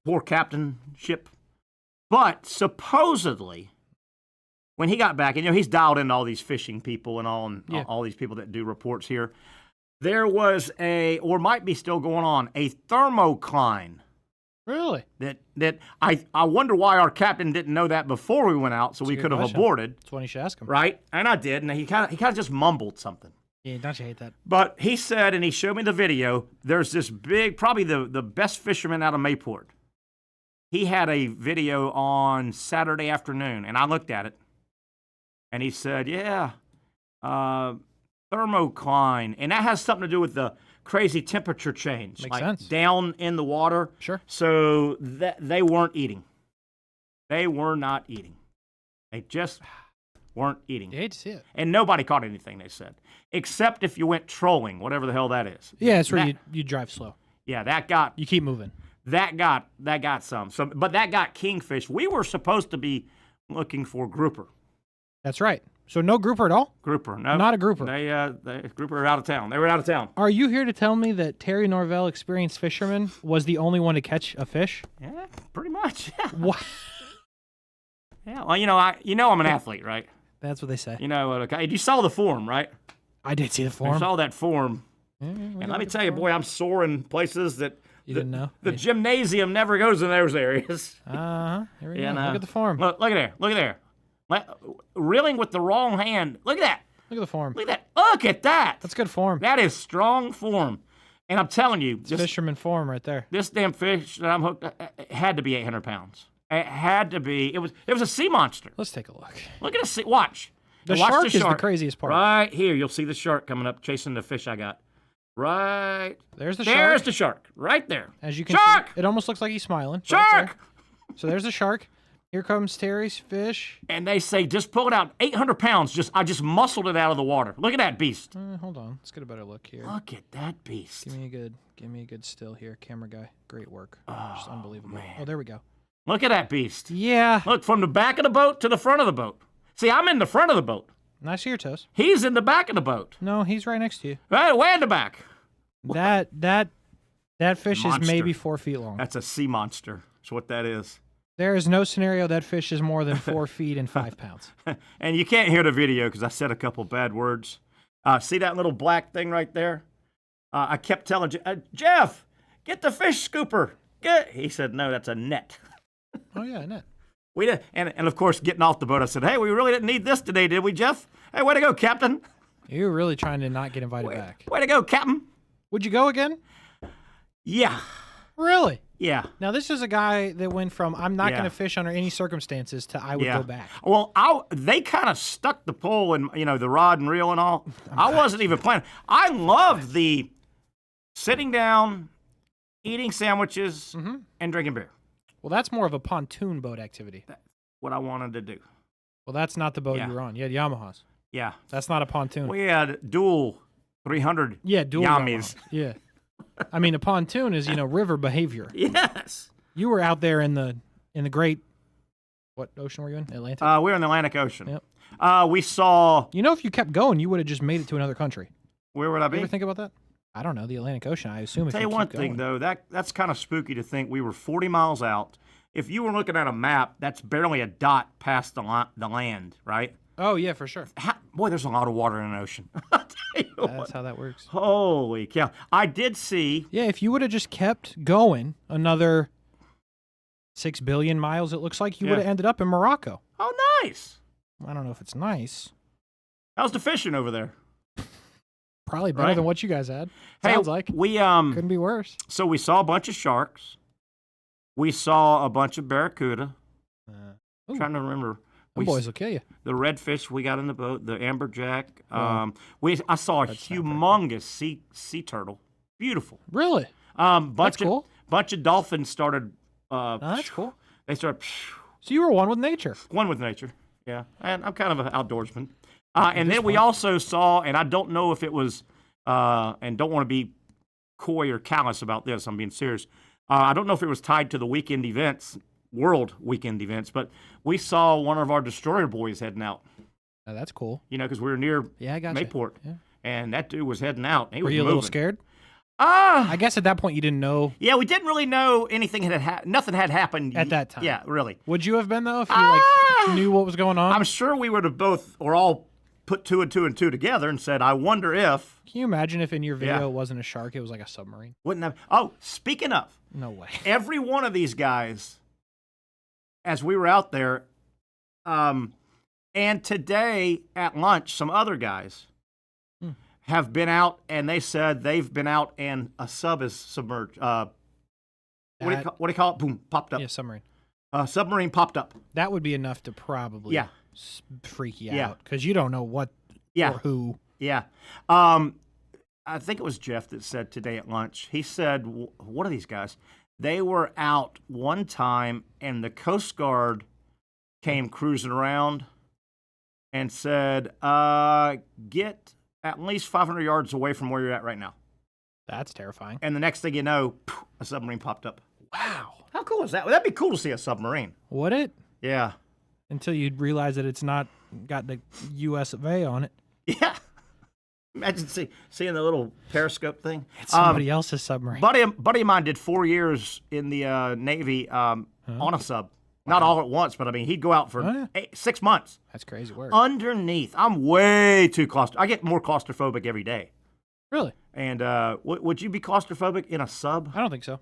S2: Poor captainship. But supposedly, when he got back, and he's dialed into all these fishing people and all these people that do reports here, there was or might be still going on, a thermocline.
S3: Really?
S2: That I wonder why our captain didn't know that before we went out, so we could have aborted.
S3: That's when you should ask him.
S2: Right? And I did, and he kind of just mumbled something.
S3: Yeah, don't you hate that?
S2: But he said, and he showed me the video, there's this big, probably the best fisherman out of Mayport. He had a video on Saturday afternoon, and I looked at it, and he said, thermocline. And that has something to do with the crazy temperature change.
S3: Makes sense.
S2: Down in the water.
S3: Sure.
S2: So they weren't eating. They were not eating. They just weren't eating.
S3: You hate to see it.
S2: And nobody caught anything, they said, except if you went trolling, whatever the hell that is.
S3: Yeah, it's where you drive slow.
S2: Yeah,
S3: you keep moving.
S2: That got some. But that got kingfish. We were supposed to be looking for grouper.
S3: That's right. So no grouper at all?
S2: Grouper, no.
S3: Not a grouper.
S2: They grouper are out of town. They were out of town.
S3: Are you here to tell me that Terry Norvelle, experienced fisherman, was the only one to catch a fish?
S2: Yeah, pretty much. Yeah.
S3: What?
S2: Yeah. Well, I'm an athlete, right?
S3: That's what they say.
S2: You saw the form, right?
S3: I did see the form.
S2: I saw that form. And let me tell you, boy, I'm sore in places that
S3: you didn't know.
S2: The gymnasium never goes in those areas.
S3: Here we go. Look at the form.
S2: Look at there. Reeling with the wrong hand. Look at that.
S3: Look at the form.
S2: Look at that.
S3: That's good form.
S2: That is strong form. And I'm telling you,
S3: it's fisherman form right there.
S2: This damn fish that I'm hooked it had to be 800 pounds. It had to be. It was a sea monster.
S3: Let's take a look.
S2: Look at the sea. Watch.
S3: The shark is the craziest part.
S2: Right here. You'll see the shark coming up, chasing the fish I got. Right.
S3: There's the shark.
S2: There's the shark. Right there.
S3: As you can
S2: see,
S3: it almost looks like he's smiling.
S2: Shark!
S3: Right so there's the shark. Here comes Terry's fish.
S2: And they say, just pull it out. 800 pounds. I just muscled it out of the water. Look at that beast.
S3: Hold on. Let's get a better look here.
S2: Look at that beast.
S3: Give me a good still here. Camera guy. Great work. Just unbelievable.
S2: Man.
S3: Oh, there we go.
S2: Look at that beast.
S3: Yeah.
S2: Look, from the back of the boat to the front of the boat. See, I'm in the front of the boat.
S3: Nice to your toes.
S2: He's in the back of the boat.
S3: No, he's right next to you.
S2: Right, way in the back.
S3: That That fish
S2: monster.
S3: is maybe 4 feet long.
S2: That's a sea monster. That's what that is.
S3: There is no scenario that fish is more than 4 feet and 5 pounds.
S2: And you can't hear the video because I said a couple bad words. See that little black thing right there? I kept telling Jeff, get the fish scooper. He said, no, that's a net.
S3: Oh, yeah, a net.
S2: We did, and of course, getting off the boat, I said, hey, we really didn't need this today, did we, Jeff? Hey, way to go, Captain.
S3: You're really trying to not get invited back.
S2: Way to go, Captain.
S3: Would you go again?
S2: Yeah.
S3: Really?
S2: Yeah.
S3: Now, this is a guy that went from I'm not going to fish under any circumstances to I would go back.
S2: Well, they kind of stuck the pole and, the rod and reel and all. I wasn't even planning. I loved the sitting down, eating sandwiches, and drinking beer.
S3: Well, that's more of a pontoon boat activity.
S2: That's what I wanted to do.
S3: Well, that's not the boat you were on. You had Yamahas.
S2: Yeah.
S3: That's not a pontoon.
S2: We had dual 300
S3: dual
S2: Yamis.
S3: Yeah. I mean, a pontoon is, river behavior.
S2: Yes.
S3: You were out there in the great, what ocean were you in? Atlantic?
S2: We were in the Atlantic Ocean.
S3: Yep.
S2: We saw...
S3: if you kept going, you would have just made it to another country.
S2: Where would I be?
S3: You ever think about that? I don't know, the Atlantic Ocean, I assume.
S2: Tell you one thing, though, that's kind of spooky to think we were 40 miles out. If you were looking at a map, that's barely a dot past the land, right?
S3: Oh, yeah, for sure.
S2: Boy, there's a lot of water in an ocean.
S3: That's how that works.
S2: Holy cow. I did see...
S3: Yeah, if you would have just kept going another 6 billion miles, it looks like, you would have ended up in Morocco.
S2: Oh, nice.
S3: I don't know if it's nice.
S2: How's the fishing over there?
S3: Probably better than what you guys had.
S2: Hey,
S3: sounds like.
S2: We
S3: couldn't be worse.
S2: So we saw a bunch of sharks. We saw a bunch of barracuda. Trying to remember.
S3: Them boys will kill you.
S2: The redfish we got in the boat, the amberjack. I saw a humongous sea turtle. Beautiful.
S3: Really?
S2: That's
S3: cool.
S2: Bunch of dolphins started.
S3: That's cool.
S2: They started.
S3: So you were one with nature.
S2: One with nature. Yeah, and I'm kind of an outdoorsman. And then we also saw, and I don't know if it was, and don't want to be coy or callous about this, I'm being serious. I don't know if it was tied to the weekend events, world weekend events, but we saw one of our destroyer boys heading out.
S3: Oh, that's cool.
S2: Because we were near Mayport, and that dude was heading out. He was
S3: moving. A little scared?
S2: I
S3: guess at that point you didn't know.
S2: Yeah, we didn't really know anything nothing had happened
S3: at that time.
S2: Yeah, really.
S3: Would you have been though if you knew what was going on?
S2: I'm sure we would have both or all put two and two together and said, I wonder if.
S3: Can you imagine if in your video it wasn't a shark, it was like a submarine?
S2: Wouldn't have. Oh, speaking of.
S3: No way.
S2: Every one of these guys, as we were out there, and today at lunch, some other guys have been out, and they said they've been out and a sub is submerged. What do you call it? Boom, popped up.
S3: Yeah, submarine.
S2: Submarine popped up.
S3: That would be enough to probably freak you out because you don't know what or who.
S2: Yeah. I think it was Jeff that said today at lunch, he said, what are these guys? They were out one time, and the Coast Guard came cruising around and said, get at least 500 yards away from where you're at right now.
S3: That's terrifying.
S2: And the next thing you know, a submarine popped up.
S3: Wow.
S2: How cool is that? That'd be cool to see a submarine.
S3: Would it?
S2: Yeah.
S3: Until you realize that it's not got the US of A on it.
S2: Yeah. Imagine seeing the little periscope thing.
S3: It's somebody else's submarine.
S2: Buddy of mine did 4 years in the Navy on a sub. Wow. Not all at once, but I mean, he'd go out for 6 months.
S3: That's crazy work.
S2: Underneath. I'm way too claustrophobic. I get more claustrophobic every day.
S3: Really?
S2: And would you be claustrophobic in a sub?
S3: I don't think so.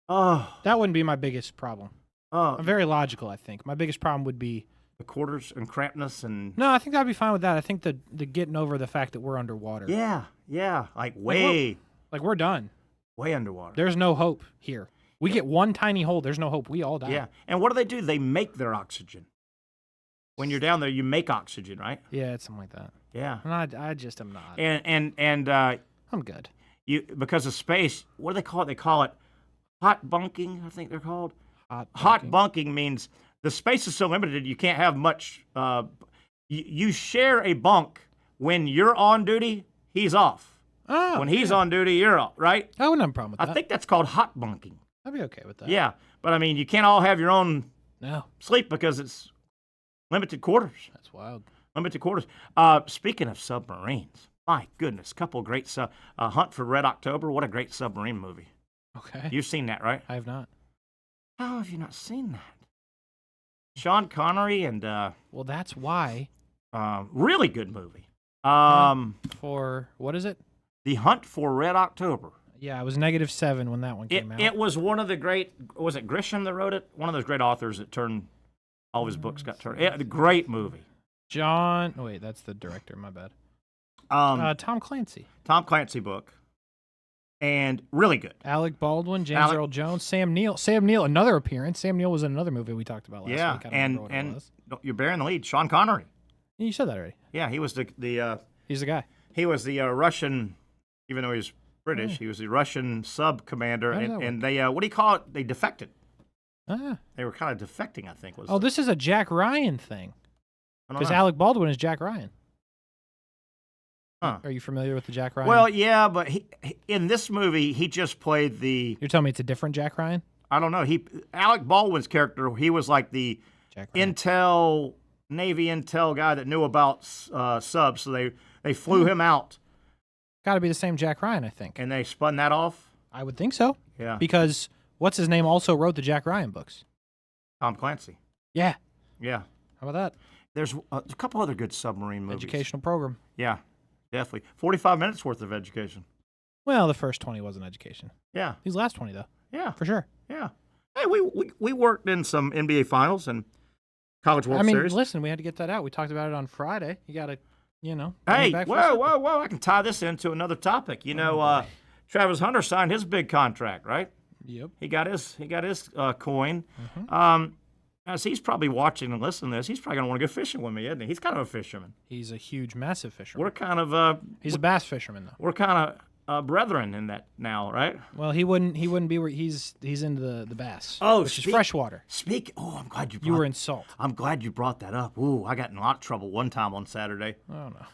S2: Oh.
S3: That wouldn't be my biggest problem. I'm very logical, I think. My biggest problem would be
S2: the quarters and crampness and...
S3: No, I think I'd be fine with that. I think the getting over the fact that we're underwater.
S2: Yeah. Like way...
S3: Like we're done.
S2: Way underwater.
S3: There's no hope here. We get one tiny hole. There's no hope. We all die.
S2: Yeah. And what do? They make their oxygen. When you're down there, you make oxygen, right?
S3: Yeah, it's something like that.
S2: Yeah.
S3: And I just am not.
S2: And
S3: I'm good.
S2: Because of space, what do they call it? They call it hot bunking, I think they're called.
S3: Hot
S2: bunking means the space is so limited you can't have much. You share a bunk when you're on duty, he's off.
S3: Oh,
S2: when he's on duty, you're off, right?
S3: I wouldn't have a problem with that.
S2: I think that's called hot bunking.
S3: I'd be okay with that.
S2: Yeah, but I mean, you can't all have your own sleep because it's limited quarters.
S3: That's wild.
S2: Limited quarters. Speaking of submarines, my goodness, couple great Hunt for Red October. What a great submarine movie.
S3: Okay.
S2: You've seen that, right?
S3: I have not.
S2: How have you not seen that? Sean Connery and
S3: well, that's why.
S2: Really good movie.
S3: For what is it?
S2: The Hunt for Red October.
S3: Yeah, it was -7 when that one came out.
S2: It was one of the great. Was it Grisham that wrote it? One of those great authors that turned all of his books got turned. A great movie.
S3: John. Oh, wait, that's the director. My bad. Tom Clancy.
S2: Tom Clancy book. And really good.
S3: Alec Baldwin, James Earl Jones, Sam Neill. Sam Neill, another appearance. Sam Neill was in another movie we talked about last week. I don't remember what it was.
S2: You're bearing the lead. Sean Connery.
S3: You said that already.
S2: Yeah, he was the
S3: he's the guy.
S2: He was the Russian, even though he was British, he was the Russian sub commander, and they what do you call it? They defected. They were kind of defecting, I think.
S3: This is a Jack Ryan thing. Because Alec Baldwin is Jack Ryan.
S2: Huh.
S3: Are you familiar with the Jack Ryan?
S2: Well, yeah, but in this movie, he just played the...
S3: You're telling me it's a different Jack Ryan?
S2: I don't know. Alec Baldwin's character, he was like the Navy Intel guy that knew about subs, so they flew him out.
S3: Got to be the same Jack Ryan, I think.
S2: And they spun that off?
S3: I would think so.
S2: Yeah.
S3: Because what's his name also wrote the Jack Ryan books?
S2: Tom Clancy.
S3: Yeah.
S2: Yeah.
S3: How about that?
S2: There's a couple other good submarine movies.
S3: Educational program.
S2: Yeah, definitely. 45 minutes worth of education.
S3: Well, the first 20 wasn't education.
S2: Yeah.
S3: These last 20, though.
S2: Yeah.
S3: For sure.
S2: Yeah. Hey, we worked in some NBA Finals and College World Series.
S3: Listen, we had to get that out. We talked about it on Friday. You got to,
S2: Hey, whoa. I can tie this into another topic. Travis Hunter signed his big contract, right?
S3: Yep.
S2: He got his coin.
S3: Mm-hmm.
S2: As he's probably watching and listening to this, he's probably going to want to go fishing with me, isn't he? He's kind of a fisherman.
S3: He's a huge, massive fisherman.
S2: We're kind of
S3: he's a bass fisherman, though.
S2: We're kind of brethren in that now, right?
S3: Well, he wouldn't be where he's into the bass.
S2: Oh,
S3: which is freshwater.
S2: I'm glad
S3: you were in salt.
S2: I'm glad you brought that up. Ooh, I got in a lot of trouble one time on Saturday.
S3: Oh no.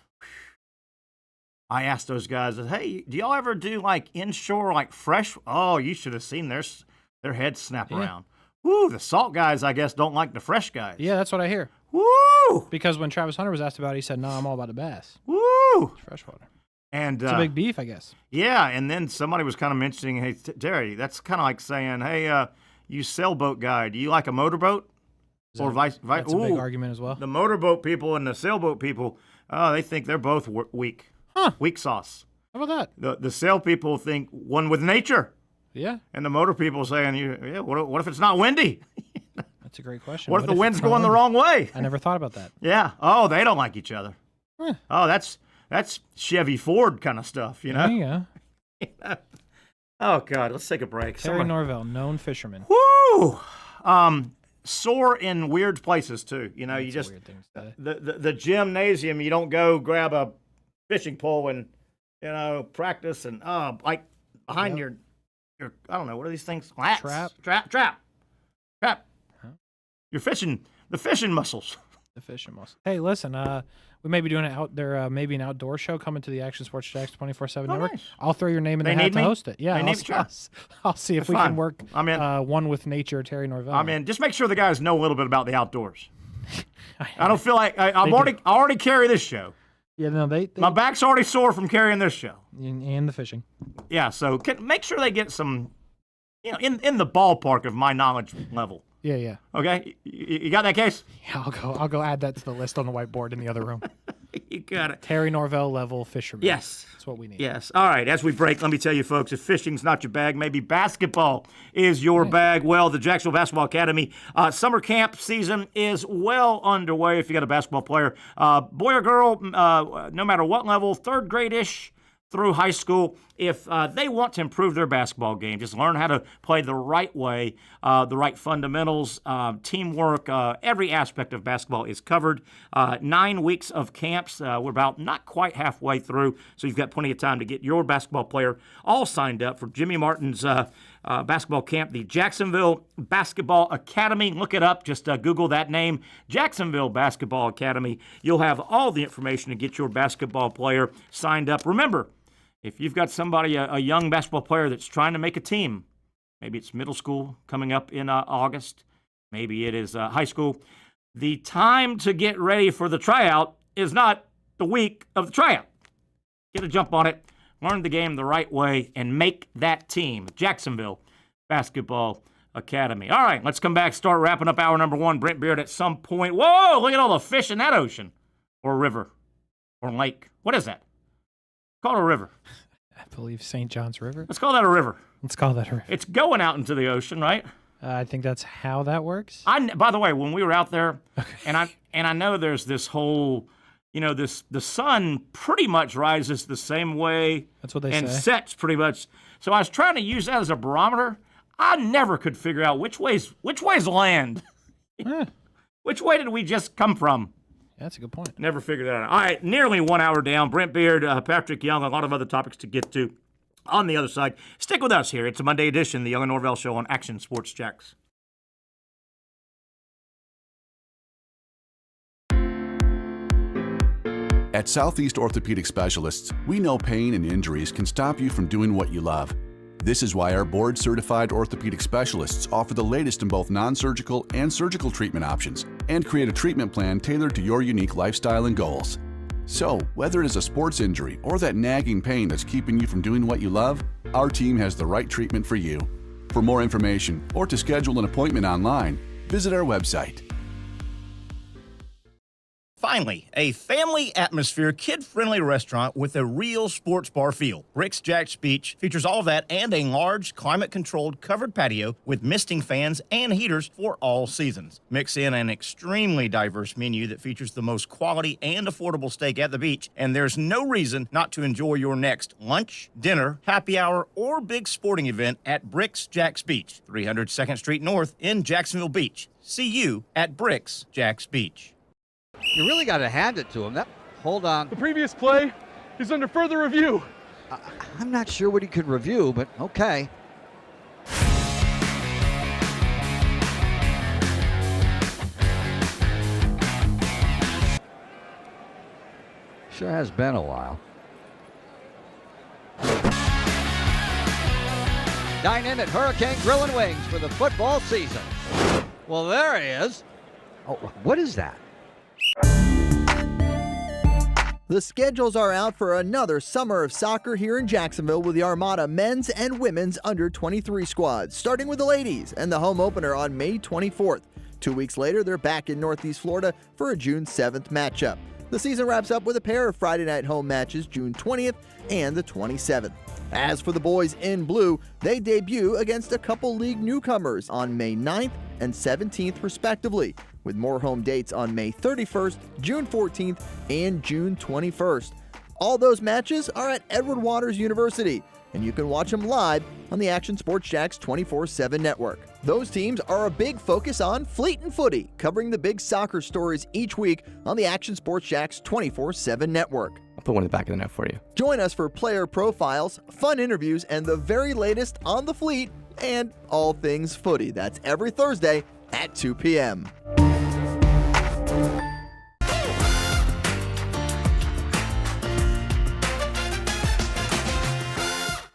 S2: I asked those guys, hey, do y'all ever do like inshore, like fresh? Oh, you should have seen their heads snap around. Woo, the salt guys, I guess, don't like the fresh guys.
S3: Yeah, that's what I hear.
S2: Woo!
S3: Because when Travis Hunter was asked about it, he said, no, I'm all about the bass.
S2: Woo!
S3: It's freshwater.
S2: And
S3: it's a big beef, I guess.
S2: Yeah, and then somebody was kind of mentioning, hey, Terry, that's kind of like saying, hey, you sailboat guy, do you like a motorboat? Or vice?
S3: That's a big argument as well.
S2: The motorboat people and the sailboat people, they think they're both weak.
S3: Huh.
S2: Weak sauce.
S3: How about that?
S2: The sail people think one with nature.
S3: Yeah.
S2: And the motor people saying, what if it's not windy?
S3: That's a great question.
S2: What if the wind's going the wrong way?
S3: I never thought about that.
S2: Yeah. Oh, they don't like each other.
S3: Huh.
S2: Oh, that's Chevy Ford kind of stuff, you know?
S3: Yeah.
S2: Oh, God. Let's take a break.
S3: Terry Norvelle, known fisherman.
S2: Woo! Sore in weird places, too. You know, you just, the gymnasium, you don't go grab a fishing pole and, practice and, like behind your, I don't know, what are these things? Lats? Trap. Huh? You're fishing, the fishing muscles.
S3: The fishing muscles. Hey, listen, we may be doing maybe an outdoor show coming to the Action Sports Jacks 24/7 network.
S2: Nice.
S3: I'll throw your name in the hat to host it. Yeah, I'll see if we can work one with nature, Terry Norvelle.
S2: I'm in. Just make sure the guys know a little bit about the outdoors. I don't feel like I already carry this show.
S3: Yeah, no,
S2: my back's already sore from carrying this show.
S3: And the fishing.
S2: Yeah, so make sure they get some, in the ballpark of my knowledge level.
S3: Yeah.
S2: Okay, you got that case?
S3: Yeah, I'll go add that to the list on the whiteboard in the other room.
S2: You got it.
S3: Terry Norvelle level fisherman.
S2: Yes.
S3: That's what we need.
S2: Yes. All right, as we break, let me tell you, folks, if fishing's not your bag, maybe basketball is your bag. Well, the Jacksonville Basketball Academy summer camp season is well underway if you got a basketball player. Boy or girl, no matter what level, third grade-ish through high school, if they want to improve their basketball game, just learn how to play the right way, the right fundamentals, teamwork, every aspect of basketball is covered. 9 weeks of camps. We're about not quite halfway through, so you've got plenty of time to get your basketball player all signed up for Jimmy Martin's basketball camp, the Jacksonville Basketball Academy. Look it up. Just Google that name, Jacksonville Basketball Academy. You'll have all the information to get your basketball player signed up. Remember, if you've got somebody, a young basketball player that's trying to make a team, maybe it's middle school coming up in August, maybe it is high school, the time to get ready for the tryout is not the week of the tryout. Get a jump on it learn the game the right way, and make that team. Jacksonville Basketball Academy. All right, let's come back, start wrapping up hour number 1. Brent Beaird at some point. Whoa, look at all the fish in that ocean. Or river. Or lake. What is that? Call it a river.
S3: I believe St. John's River.
S2: Let's call that a river.
S3: Let's call that a river.
S2: It's going out into the ocean, right?
S3: I think that's how that works.
S2: By the way, when we were out there, and I know there's this whole, the sun pretty much rises the same way.
S3: That's what they
S2: and
S3: say.
S2: Sets pretty much. So I was trying to use that as a barometer. I never could figure out which way's land. Which way did we just come from?
S3: Yeah, that's a good point.
S2: Never figured that out. All right, nearly 1 hour down. Brent Beaird, Patrick Young, a lot of other topics to get to on the other side. Stick with us here. It's a Monday edition, the Young Norvelle Show on Action Sports Jacks.
S4: At Southeast Orthopedic Specialists, we know pain and injuries can stop you from doing what you love. This is why our board-certified orthopedic specialists offer the latest in both non-surgical and surgical treatment options and create a treatment plan tailored to your unique lifestyle and goals. So, whether it is a sports injury or that nagging pain that's keeping you from doing what you love, our team has the right treatment for you. For more information or to schedule an appointment online, visit our website.
S2: Finally, a family atmosphere, kid-friendly restaurant with a real sports bar feel. Bricks Jack's Beach features all that and a large, climate-controlled covered patio with misting fans and heaters for all seasons. Mix in an extremely diverse menu that features the most quality and affordable steak at the beach, and there's no reason not to enjoy your next lunch, dinner, happy hour, or big sporting event at Bricks Jack's Beach, 300 2nd Street North in Jacksonville Beach. See you at Bricks Jack's Beach.
S5: You really got to hand it to him. Hold on.
S6: The previous play is under further review.
S5: I'm not sure what he could review, but okay. Sure has been a while. Dine in at Hurricane Grill and Wings for the football season. Well, there he is. Oh, what is that?
S7: The schedules are out for another summer of soccer here in Jacksonville with the Armada men's and women's under-23 squads, starting with the ladies and the home opener on May 24th. 2 weeks later, they're back in Northeast Florida for a June 7th matchup. The season wraps up with a pair of Friday night home matches June 20th and the 27th. As for the boys in blue, they debut against a couple league newcomers on May 9th and 17th respectively, with more home dates on May 31st, June 14th, and June 21st. All those matches are at Edward Waters University, and you can watch them live on the Action Sports Jacks 24/7 network. Those teams are a big focus on Fleet and Footy, covering the big soccer stories each week on the Action Sports Jacks 24/7 network.
S8: I'll put one in the back of the net for you.
S7: Join us for player profiles, fun interviews, and the very latest on the Fleet and all things footy. That's every Thursday at 2 p.m.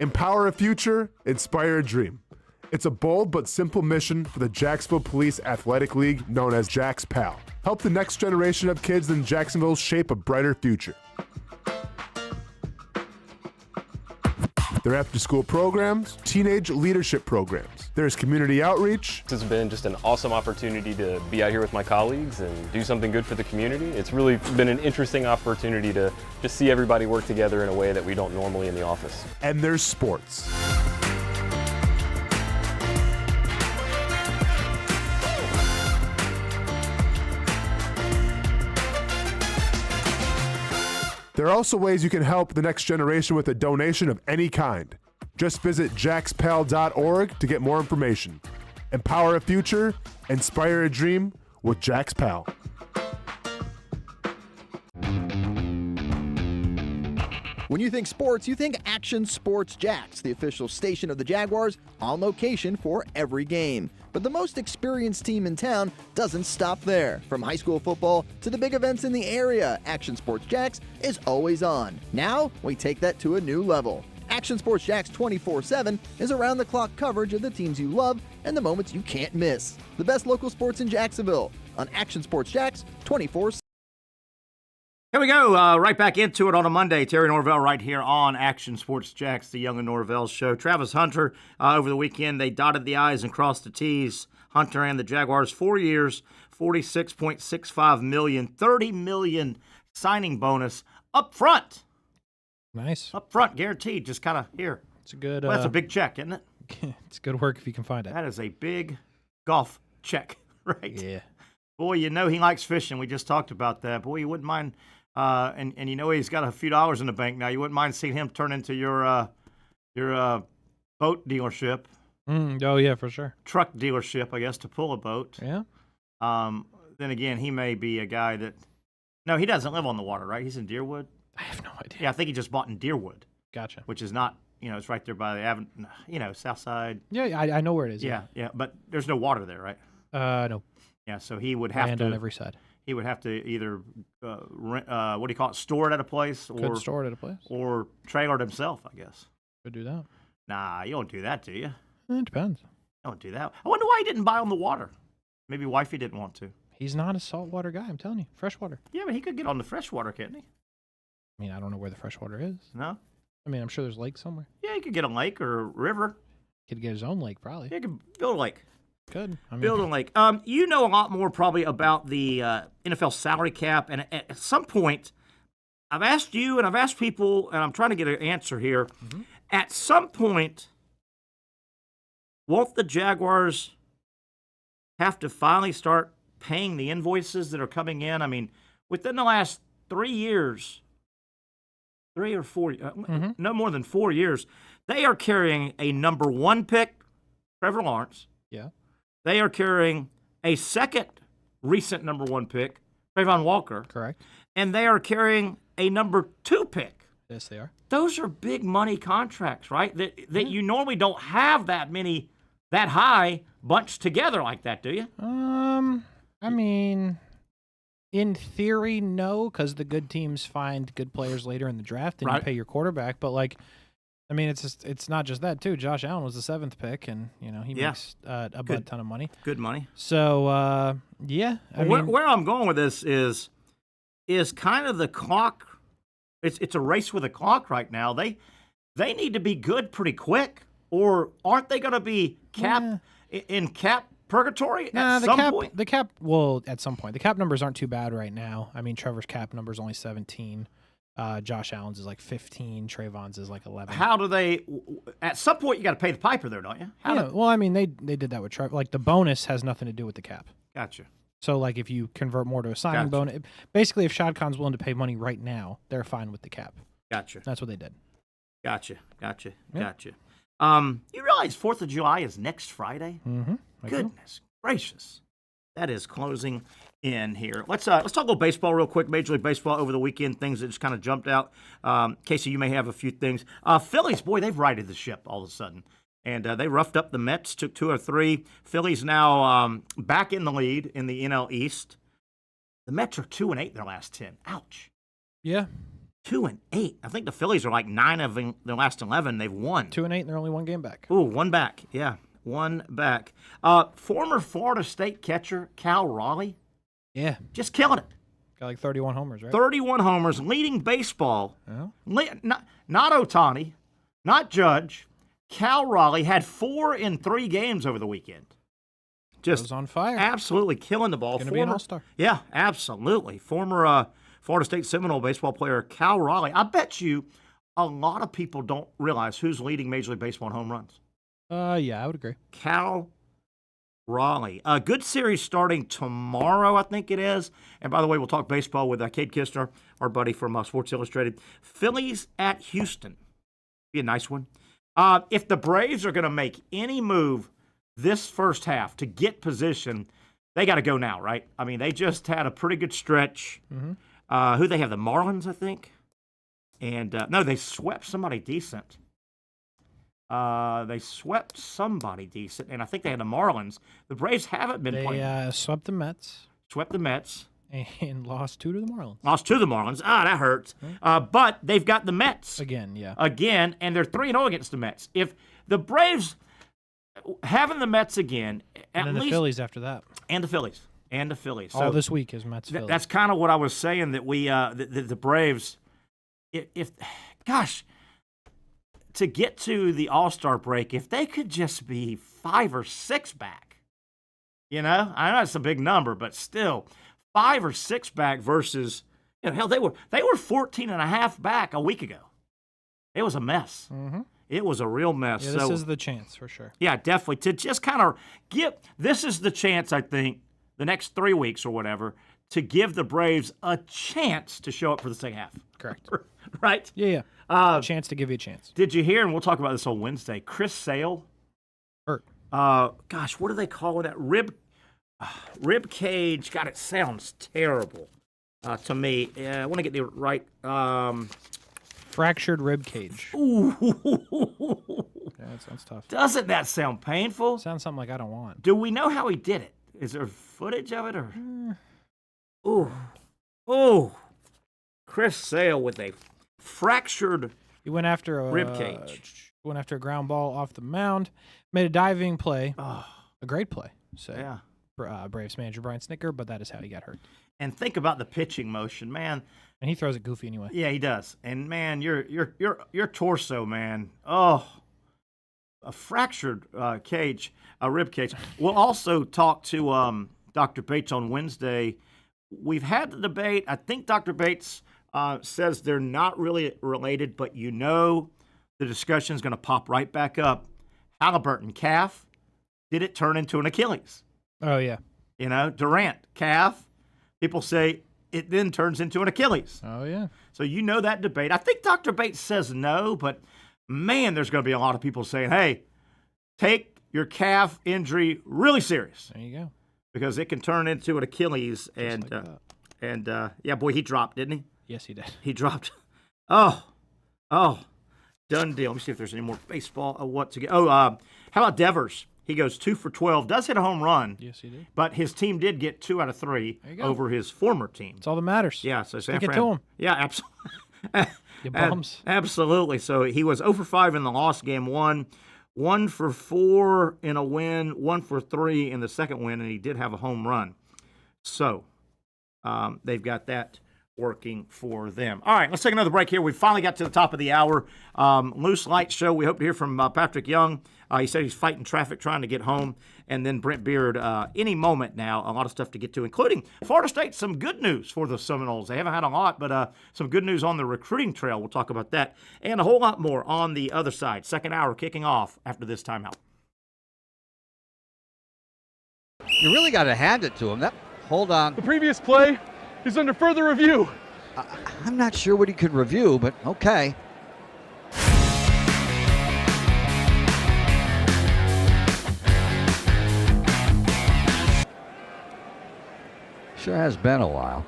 S6: Empower a future, inspire a dream. It's a bold but simple mission for the Jacksonville Police Athletic League known as Jack's PAL. Help the next generation of kids in Jacksonville shape a brighter future. Their after-school programs, teenage leadership programs. There's community outreach.
S8: This has been just an awesome opportunity to be out here with my colleagues and do something good for the community. It's really been an interesting opportunity to just see everybody work together in a way that we don't normally in the office.
S6: And there's sports. There are also ways you can help the next generation with a donation of any kind. Just visit jackspal.org to get more information. Empower a future, inspire a dream with Jack's Pal.
S7: When you think sports, you think Action Sports Jacks, the official station of the Jaguars, on location for every game. But the most experienced team in town doesn't stop there. From high school football to the big events in the area, Action Sports Jacks is always on. Now, we take that to a new level. Action Sports Jacks 24/7 is around-the-clock coverage of the teams you love and the moments you can't miss. The best local sports in Jacksonville on Action Sports Jacks 24/7.
S2: Here we go. Right back into it on a Monday. Terry Norvelle right here on Action Sports Jacks, the Young Norvelle Show. Travis Hunter, over the weekend, they dotted the I's and crossed the T's. Hunter and the Jaguars, 4 years, $46.65 million, $30 million signing bonus up front.
S3: Nice.
S2: Up front, guaranteed, just kind of here.
S3: It's a good.
S2: Well, that's a big check, isn't it?
S3: It's good work if you can find it.
S2: That is a big golf check, right?
S3: Yeah.
S2: Boy, you know he likes fishing. We just talked about that. Boy, you wouldn't mind, and you know he's got a few dollars in the bank now. You wouldn't mind seeing him turn into your boat dealership.
S3: Oh, yeah, for sure.
S2: Truck dealership, I guess, to pull a boat.
S3: Yeah.
S2: Then again, he may be a guy that – no, he doesn't live on the water, right? He's in Deerwood?
S3: I have no idea.
S2: Yeah, I think he just bought in Deerwood.
S3: Gotcha.
S2: Which is not – it's right there by the avenue, south side.
S3: Yeah, I know where it is.
S2: Yeah, but there's no water there, right?
S3: No.
S2: Yeah, so he would have
S3: Land
S2: to –
S3: on every side.
S2: He would have to either rent, what do you call it, store it at a place,
S3: Could store it at a place,
S2: or trailer it himself, I guess.
S3: Could do that.
S2: Nah, you don't do that, do you?
S3: It depends.
S2: You don't do that. I wonder why he didn't buy on the water. Maybe wifey didn't want to.
S3: He's not a saltwater guy, I'm telling you. Freshwater.
S2: Yeah, but he could get on the freshwater, couldn't he?
S3: I mean, I don't know where the freshwater is.
S2: No?
S3: I mean, I'm sure there's a lake somewhere.
S2: Yeah, he could get a lake or a river.
S3: Could get his own lake, probably.
S2: Yeah, he could build a lake.
S3: Could.
S2: Build a lake. You know a lot more probably about the NFL salary cap, and at some point, I've asked you and I've asked people, and I'm trying to get an answer here. Mm-hmm. At some point, won't the Jaguars have to finally start paying the invoices that are coming in? I mean, within the last 3 years, 3 or 4, no more than 4 years, they are carrying a number 1 pick, Trevor Lawrence.
S3: Yeah.
S2: They are carrying a second recent number 1 pick, Trayvon Walker.
S3: Correct.
S2: And they are carrying a number 2 pick.
S3: Yes, they are.
S2: Those are big money contracts, right? That you normally don't have that high bunched together like that, do you?
S3: I mean, in theory, no, because the good teams find good players later in the draft and you pay your quarterback. But I mean, it's not just that too. Josh Allen was the 7th pick, and he makes a butt ton of money. Good money. So yeah,
S2: where I'm going with this is kind of the clock. It's a race with the clock right now. They need to be good pretty quick, or aren't they going to be in cap purgatory at some point?
S3: The cap. Well, at some point, the cap numbers aren't too bad right now. I mean, Trevor's cap number is only 17. Josh Allen's is like 15. Trayvon's is like 11.
S2: How do they? At some point, you got to pay the piper there, don't you?
S3: Well, I mean, they did that with Trevor. Like the bonus has nothing to do with the cap.
S2: Gotcha.
S3: So, like, if you convert more to a signing bonus, basically, if Shad Khan's willing to pay money right now, they're fine with the cap.
S2: Gotcha.
S3: That's what they did.
S2: Gotcha. You realize 4th of July is next Friday?
S3: Mm-hmm.
S2: Goodness gracious. That is closing in here. Let's talk a little baseball real quick. Major League Baseball over the weekend, things that just kind of jumped out. Casey, you may have a few things. Phillies, boy, they've righted the ship all of a sudden. And they roughed up the Mets, took 2 or 3. Phillies now back in the lead in the NL East. The Mets are 2-8 their last 10. Ouch.
S3: Yeah.
S2: 2-8. I think the Phillies are like 9 of their last 11. They've won.
S3: 2-8, and they're only 1 game back.
S2: Ooh, 1 back. Yeah, 1 back. Former Florida State catcher Cal Raleigh.
S3: Yeah.
S2: Just killing it.
S3: Got like 31 homers, right?
S2: 31 homers, leading baseball.
S3: Yeah.
S2: Not Ohtani, not Judge. Cal Raleigh had 4 in 3 games over the weekend. Just
S3: on fire.
S2: Absolutely killing the ball.
S3: Going to be an all-star.
S2: Yeah, absolutely. Former Florida State Seminole baseball player Cal Raleigh. I bet you a lot of people don't realize who's leading Major League Baseball in home runs.
S3: Yeah, I would agree.
S2: Cal Raleigh. A good series starting tomorrow, I think it is. And by the way, we'll talk baseball with Cade Kistner, our buddy from Sports Illustrated. Phillies at Houston. Be a nice one. If the Braves are going to make any move this first half to get position, they got to go now, right? I mean, they just had a pretty good stretch.
S3: Mm-hmm.
S2: Who they have? The Marlins, I think. And no, they swept somebody decent. They swept somebody decent, and I think they had the Marlins. The Braves haven't been playing.
S3: They swept the Mets.
S2: Swept the Mets.
S3: And lost 2 to the Marlins.
S2: Lost to the Marlins. That hurts. But they've got the Mets.
S3: Again, yeah.
S2: Again, and they're 3-0 against the Mets. If the Braves having the Mets again,
S3: and then the Phillies after that.
S2: And the Phillies. And the Phillies.
S3: All this week is Mets.
S2: That's kind of what I was saying, that we the Braves, gosh, to get to the All-Star break, if they could just be 5 or 6 back, I know it's a big number, but still 5 or 6 back versus, hell, they were 14.5 back a week ago. It was a mess.
S3: Mm-hmm.
S2: It was a real mess.
S3: Yeah, this is the chance for sure.
S2: Yeah, definitely. To just kind of this is the chance, I think, the next 3 weeks or whatever, to give the Braves a chance to show up for the second half.
S3: Correct.
S2: Right?
S3: Yeah. A chance to give you a chance.
S2: Did you hear, and we'll talk about this on Wednesday, Chris Sale?
S3: Hurt.
S2: Gosh, what do they call that? Rib cage. God, it sounds terrible to me. I want to get the right...
S3: Fractured rib cage.
S2: Ooh.
S3: Yeah, that sounds tough.
S2: Doesn't that sound painful?
S3: Sounds something like I don't want.
S2: Do we know how he did it? Is there footage of it? Or? Ooh. Chris Sale with a fractured
S3: He went after a
S2: rib cage.
S3: Went after a ground ball off the mound. Made a diving play.
S2: Oh.
S3: A great play. So,
S2: yeah.
S3: Braves manager Brian Snitker, but that is how he got hurt.
S2: And think about the pitching motion, man.
S3: And he throws it goofy anyway.
S2: Yeah, he does. And man, your torso, man. Oh, a fractured cage, a rib cage. We'll also talk to Dr. Bates on Wednesday. We've had the debate. I think Dr. Bates says they're not really related, but the discussion is going to pop right back up. Halliburton, calf. Did it turn into an Achilles?
S3: Oh, yeah.
S2: Durant, calf. People say it then turns into an Achilles.
S3: Oh, yeah.
S2: So that debate. I think Dr. Bates says no, but, man, there's going to be a lot of people saying, hey, take your calf injury really serious.
S3: There you go.
S2: Because it can turn into an Achilles. Yeah, boy, he dropped, didn't he?
S3: Yes, he did.
S2: He dropped. Oh, done deal. Let me see if there's any more baseball. How about Devers? He goes 2 for 12. Does hit a home run.
S3: Yes, he did.
S2: But his team did get 2 out of 3 over his former team.
S3: That's all that matters.
S2: Yeah, so San
S3: Stick it
S2: Fran.
S3: to him.
S2: Yeah, absolutely.
S3: You bums.
S2: Absolutely. So he was 0 for 5 in the lost game 1, 1 for 4 in a win, 1 for 3 in the second win, and he did have a home run. So they've got that working for them. All right, let's take another break here. We finally got to the top of the hour. Loose Light Show. We hope to hear from Patrick Young. He said he's fighting traffic trying to get home. And then Brent Beaird any moment now. A lot of stuff to get to, including Florida State. Some good news for the Seminoles. They haven't had a lot, but some good news on the recruiting trail. We'll talk about that. And a whole lot more on the other side. Second hour kicking off after this timeout.
S5: You really got to hand it to him. Hold on.
S9: The previous play is under further review.
S5: I'm not sure what he could review, but okay. Sure has been a while.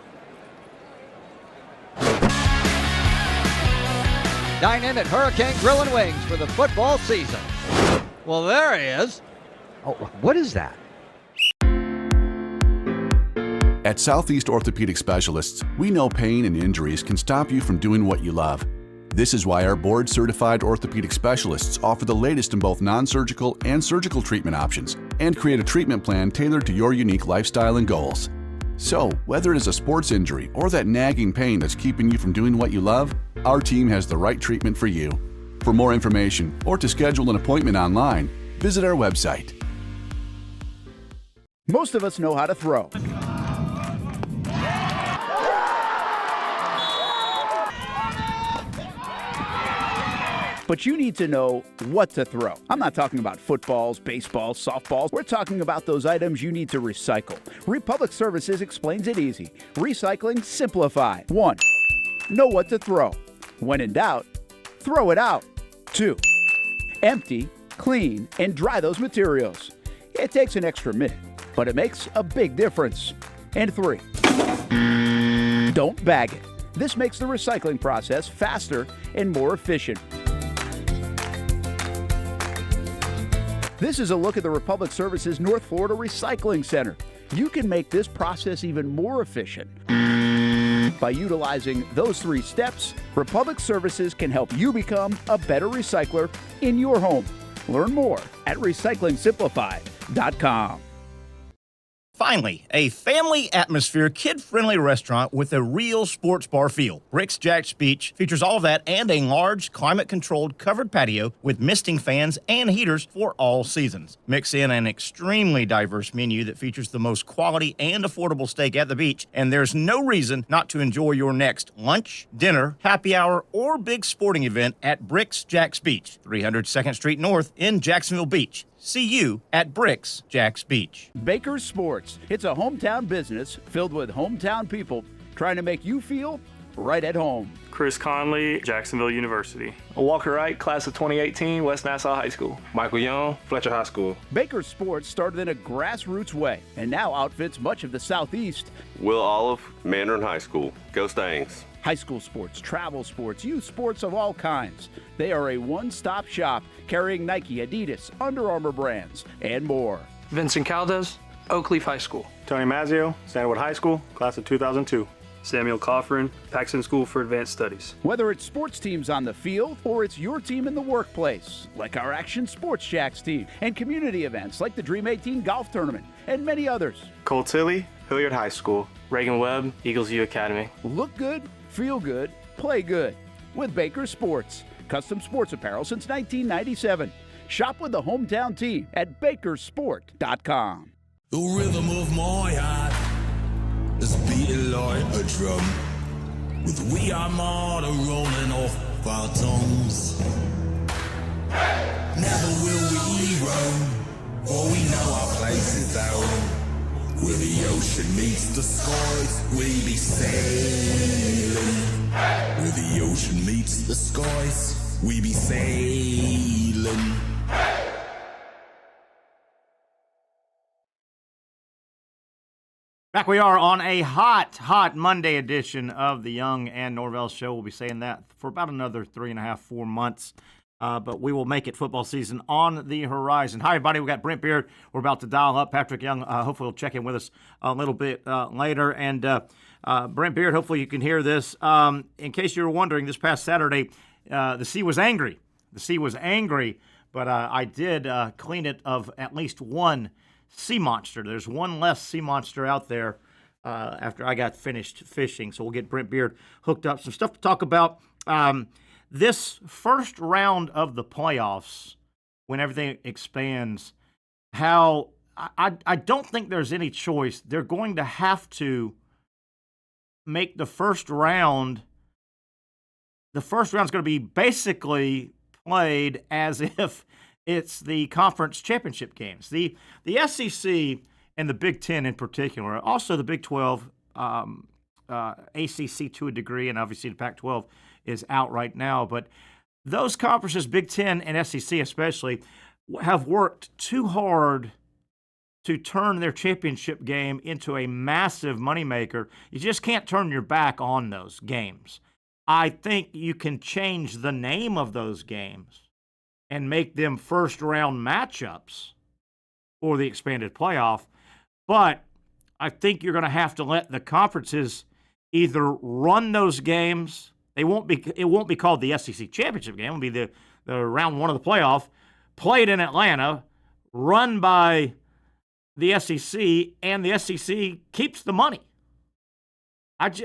S5: Dine in at Hurricane Grill and Wings for the football season. Well, there he is. Oh, what is that?
S4: At Southeast Orthopedic Specialists, we know pain and injuries can stop you from doing what you love. This is why our board-certified orthopedic specialists offer the latest in both non-surgical and surgical treatment options and create a treatment plan tailored to your unique lifestyle and goals. So, whether it is a sports injury or that nagging pain that's keeping you from doing what you love, our team has the right treatment for you. For more information or to schedule an appointment online, visit our website.
S10: Most of us know how to throw. But you need to know what to throw. I'm not talking about footballs, baseballs, softballs. We're talking about those items you need to recycle. Republic Services explains it easy. Recycling simplified. 1. Know what to throw. When in doubt, throw it out. 2. Empty, clean, and dry those materials. It takes an extra minute, but it makes a big difference. And 3. Don't bag it. This makes the recycling process faster and more efficient. This is a look at the Republic Services North Florida Recycling Center. You can make this process even more efficient. By utilizing those 3 steps, Republic Services can help you become a better recycler in your home. Learn more at recyclingsimplified.com.
S2: Finally, a family atmosphere, kid-friendly restaurant with a real sports bar feel. Bricks Jack's Beach features all of that and a large, climate-controlled covered patio with misting fans and heaters for all seasons. Mix in an extremely diverse menu that features the most quality and affordable steak at the beach, and there's no reason not to enjoy your next lunch, dinner, happy hour, or big sporting event at Bricks Jack's Beach, 300 2nd Street North in Jacksonville Beach. See you at Bricks Jack's Beach.
S10: Baker Sports. It's a hometown business filled with hometown people trying to make you feel right at home.
S11: Chris Conley, Jacksonville University. Walker Wright, class of 2018, West Nassau High School.
S12: Michael Young, Fletcher High School.
S10: Baker Sports started in a grassroots way and now outfits much of the Southeast.
S12: Will Olive, Mandarin High School. Go Stangs.
S10: High school sports, travel sports, youth sports of all kinds. They are a one-stop shop carrying Nike, Adidas, Under Armour brands, and more.
S11: Vincent Caldes, Oakleaf High School. Tony Mazzio, Sandwood High School, class of 2002. Samuel Coffrin, Paxton School for Advanced Studies.
S10: Whether it's sports teams on the field or it's your team in the workplace, like our Action Sports Shacks team, and community events like the Dream 18 Golf Tournament, and many others.
S11: Cole Tilley, Hilliard High School. Reagan Webb, Eagles View Academy.
S10: Look good, feel good, play good with Baker Sports. Custom sports apparel since 1997. Shop with the hometown team at bakersport.com.
S13: The rhythm of my heart is beating like a drum, with We Are Martyr rolling off our tongues. Never will we roam, for we know our place is down. Where the ocean meets the skies, we be sailing. Where the ocean meets the skies, we be sailing.
S2: Back we are on a hot Monday edition of the Young and Norvelle Show. We'll be saying that for about another 3.5, 4 months. But we will make it. Football season on the horizon. Hi, everybody. We got Brent Beaird. We're about to dial up Patrick Young. Hopefully, he'll check in with us a little bit later. And Brent Beaird, hopefully you can hear this. In case you were wondering, this past Saturday, the sea was angry. The sea was angry, but I did clean it of at least one sea monster. There's one less sea monster out there after I got finished fishing. So we'll get Brent Beaird hooked up. Some stuff to talk about. This first round of the playoffs, when everything expands, how I don't think there's any choice. They're going to have to make the first round. The first round is going to be basically played as if it's the conference championship games. The SEC and the Big Ten in particular, also the Big 12, ACC to a degree, and obviously the Pac-12 is out right now. But those conferences, Big Ten and SEC especially, have worked too hard to turn their championship game into a massive moneymaker. You just can't turn your back on those games. I think you can change the name of those games and make them first-round matchups for the expanded playoff, but I think you're going to have to let the conferences either run those games. It won't be called the SEC championship game. It'll be the round one of the playoff, played in Atlanta, run by the SEC, and the SEC keeps the money.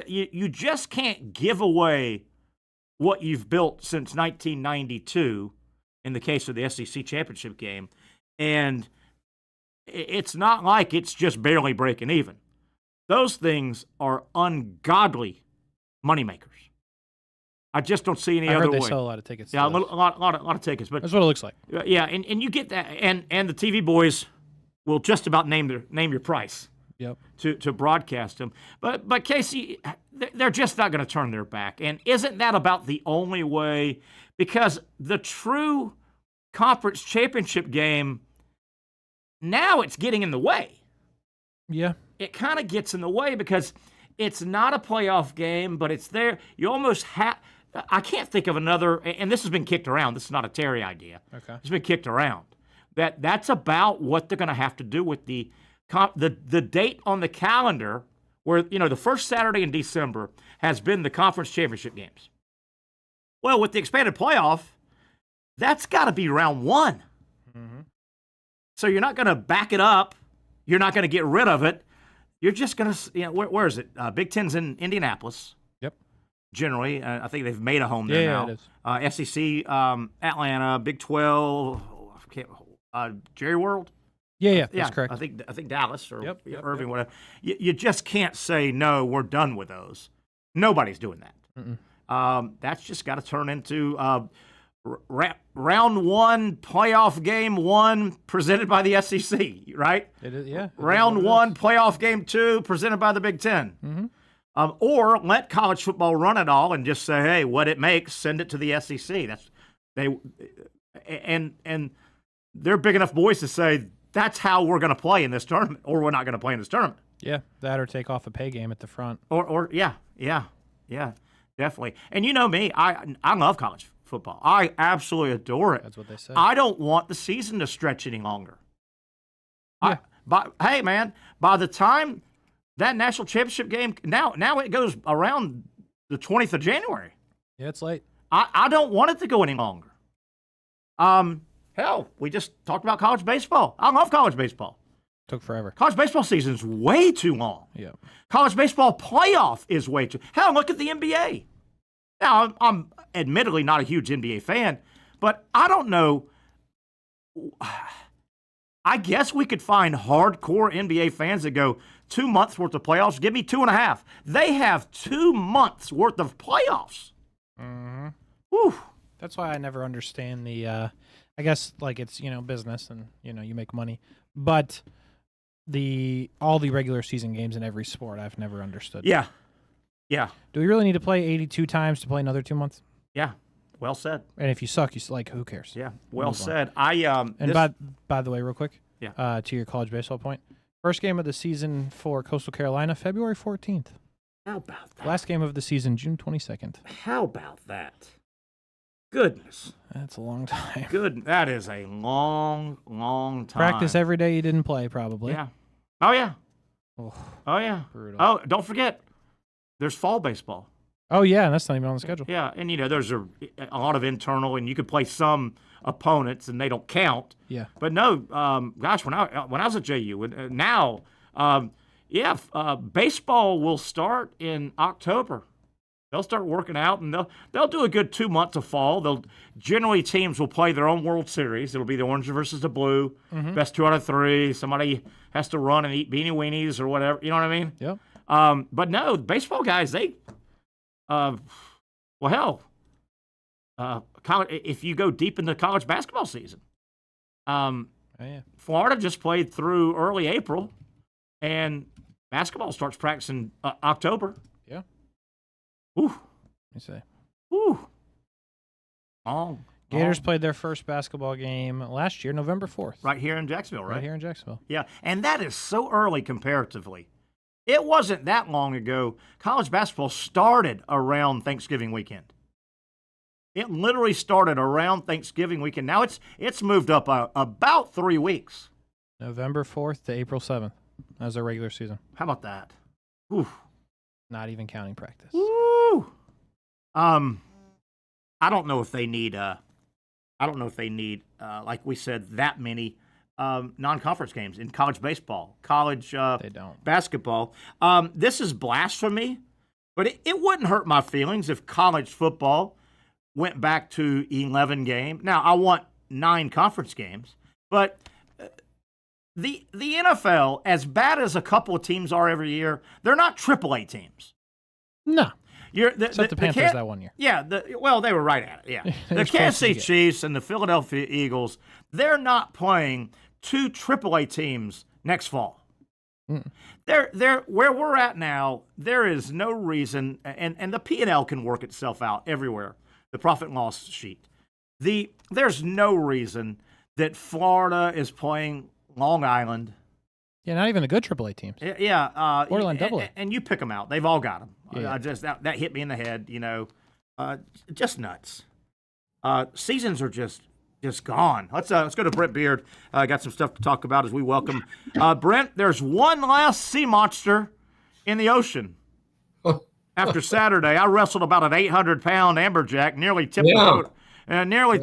S2: You just can't give away what you've built since 1992 in the case of the SEC championship game, and it's not like it's just barely breaking even. Those things are ungodly moneymakers. I just don't see any other way.
S3: They sell a lot of tickets.
S2: Yeah, a lot of tickets. But
S3: that's what it looks like.
S2: Yeah, and you get that, and the TV boys will just about name your price.
S3: Yep.
S2: To broadcast them, but Casey, they're just not going to turn their back. And isn't that about the only way? Because the true conference championship game, now it's getting in the way.
S3: Yeah.
S2: It kind of gets in the way because it's not a playoff game, but it's there. You almost have. I can't think of another, and this has been kicked around. This is not a Terry idea.
S3: Okay.
S2: It's been kicked around. That's about what they're going to have to do with the date on the calendar, where the first Saturday in December has been the conference championship games. Well, with the expanded playoff, that's got to be round one. Mm-hmm. So you're not going to back it up. You're not going to get rid of it. You're just going to, where is it? Big Ten's in Indianapolis.
S3: Yep.
S2: Generally, I think they've made a home there now.
S3: It is.
S2: SEC, Atlanta, Big 12, Jerry World.
S3: Yeah, that's correct.
S2: I think Dallas or Irving, whatever. You just can't say, no, we're done with those. Nobody's doing that. That's just got to turn into round one, playoff game one, presented by the SEC, right?
S3: It is, yeah.
S2: Round one, playoff game two, presented by the Big Ten.
S3: Mm-hmm.
S2: Or let college football run it all and just say, hey, what it makes, send it to the SEC. And they're big enough boys to say, that's how we're going to play in this tournament, or we're not going to play in this tournament.
S3: Yeah, that or take off a pay game at the front.
S2: Or yeah, definitely. And you know me, I love college football. I absolutely adore it.
S3: That's what they say.
S2: I don't want the season to stretch any longer.
S3: Yeah.
S2: Hey, man, by the time that national championship game, now it goes around the 20th of January.
S3: Yeah, it's late.
S2: I don't want it to go any longer. Hell, we just talked about college baseball. I love college baseball.
S3: Took forever.
S2: College baseball season's way too long.
S3: Yeah.
S2: College baseball playoff is way too. Hell, look at the NBA. Now, I'm admittedly not a huge NBA fan, but I don't know. I guess we could find hardcore NBA fans that go 2 months worth of playoffs. Give me 2.5. They have 2 months worth of playoffs.
S3: Mm-hmm.
S2: Whew.
S3: That's why I never understand the. I guess like it's business and you make money, but all the regular season games in every sport I've never understood.
S2: Yeah.
S3: Do we really need to play 82 times to play another 2 months?
S2: Yeah. Well said.
S3: And if you suck, who cares?
S2: Yeah. Well said.
S3: By the way, real quick.
S2: Yeah.
S3: To your college baseball point, first game of the season for Coastal Carolina, February 14th.
S2: How about that?
S3: Last game of the season, June 22nd.
S2: How about that? Goodness.
S3: That's a long time.
S2: Good. That is a long, long time.
S3: Practice every day you didn't play, probably.
S2: Yeah. Oh, yeah.
S3: Oh,
S2: yeah.
S3: Brutal.
S2: Oh, don't forget, there's fall baseball.
S3: Oh, yeah, that's not even on the schedule.
S2: Yeah, and, there's a lot of internal, and you could play some opponents, and they don't count.
S3: Yeah.
S2: But no, gosh, when I was at JU, now, baseball will start in October. They'll start working out, and they'll do a good 2 months of fall. Generally, teams will play their own World Series. It'll be the orange versus the blue, best 2 out of 3. Somebody has to run and eat beanie weenies or whatever. You know what I mean?
S3: Yep.
S2: But no, baseball guys, if you go deep into college basketball season, Florida just played through early April, and basketball starts practicing October.
S3: Yeah.
S2: Ooh.
S3: Let me say.
S2: Ooh. Long.
S3: Gators played their first basketball game last year, November 4th.
S2: Right here in Jacksonville, right?
S3: Right here in Jacksonville.
S2: Yeah, and that is so early comparatively. It wasn't that long ago. College basketball started around Thanksgiving weekend. It literally started around Thanksgiving weekend. Now it's moved up about 3 weeks.
S3: November 4th to April 7th as their regular season.
S2: How about that? Ooh.
S3: Not even counting practice.
S2: Woo! I don't know if they need like we said, that many non-conference games in college baseball, college
S3: they don't.
S2: Basketball. This is blasphemy, but it wouldn't hurt my feelings if college football went back to 11 games. Now, I want 9 conference games, but the NFL, as bad as a couple of teams are every year, they're not AAA teams.
S3: No. Except the Panthers that 1 year.
S2: Yeah, they were right at it, yeah. The Kansas City Chiefs and the Philadelphia Eagles, they're not playing 2 AAA teams next fall. They're where we're at now, there is no reason, and the P&L can work itself out everywhere, the profit and loss sheet. There's no reason that Florida is playing Long Island.
S3: Yeah, not even the good AAA teams.
S2: Yeah.
S3: Borderline AA.
S2: And you pick them out. They've all got them.
S3: Yeah.
S2: That hit me in the head, just nuts. Seasons are just gone. Let's go to Brent Beaird. Got some stuff to talk about as we welcome Brent. There's one last sea monster in the ocean. After Saturday, I wrestled about an 800-pound amberjack, nearly tipped the boat.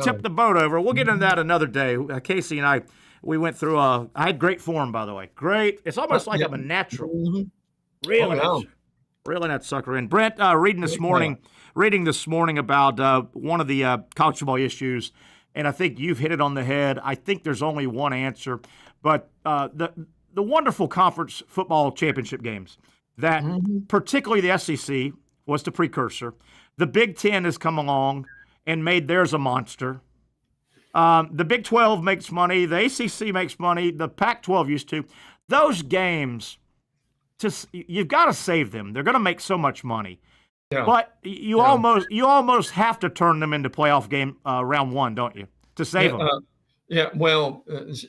S2: Tipped the boat over. We'll get into that another day. Casey and I, we went through I had great form, by the way. Great. It's almost like I'm a natural. Really, really not sucker in. Brent, reading this morning about one of the college football issues, and I think you've hit it on the head. I think there's only one answer, but the wonderful conference football championship games that particularly the SEC was the precursor. The Big Ten has come along and made theirs a monster. The Big 12 makes money. The ACC makes money. The Pac-12 used to. Those games, you've got to save them. They're going to make so much money. Yeah. But you almost have to turn them into playoff game round one, don't you, to save them?
S14: Well,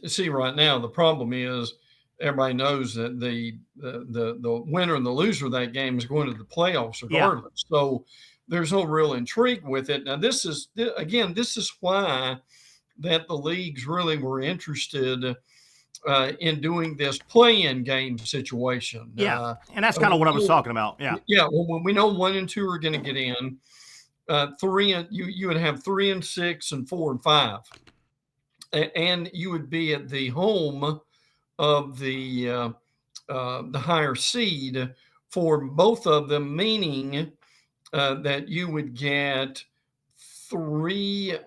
S14: see, right now the problem is everybody knows that the winner and the loser of that game is going to the playoffs regardless. Yeah. So there's no real intrigue with it. Now, this is why that the leagues really were interested in doing this play-in game situation.
S2: Yeah, and that's kind of what I was talking about. Yeah.
S14: Yeah, well, when we know 1 and 2 are going to get in, you would have 3 and 6 and 4 and 5. And you would be at the home of the higher seed for both of them, meaning that you would get 3.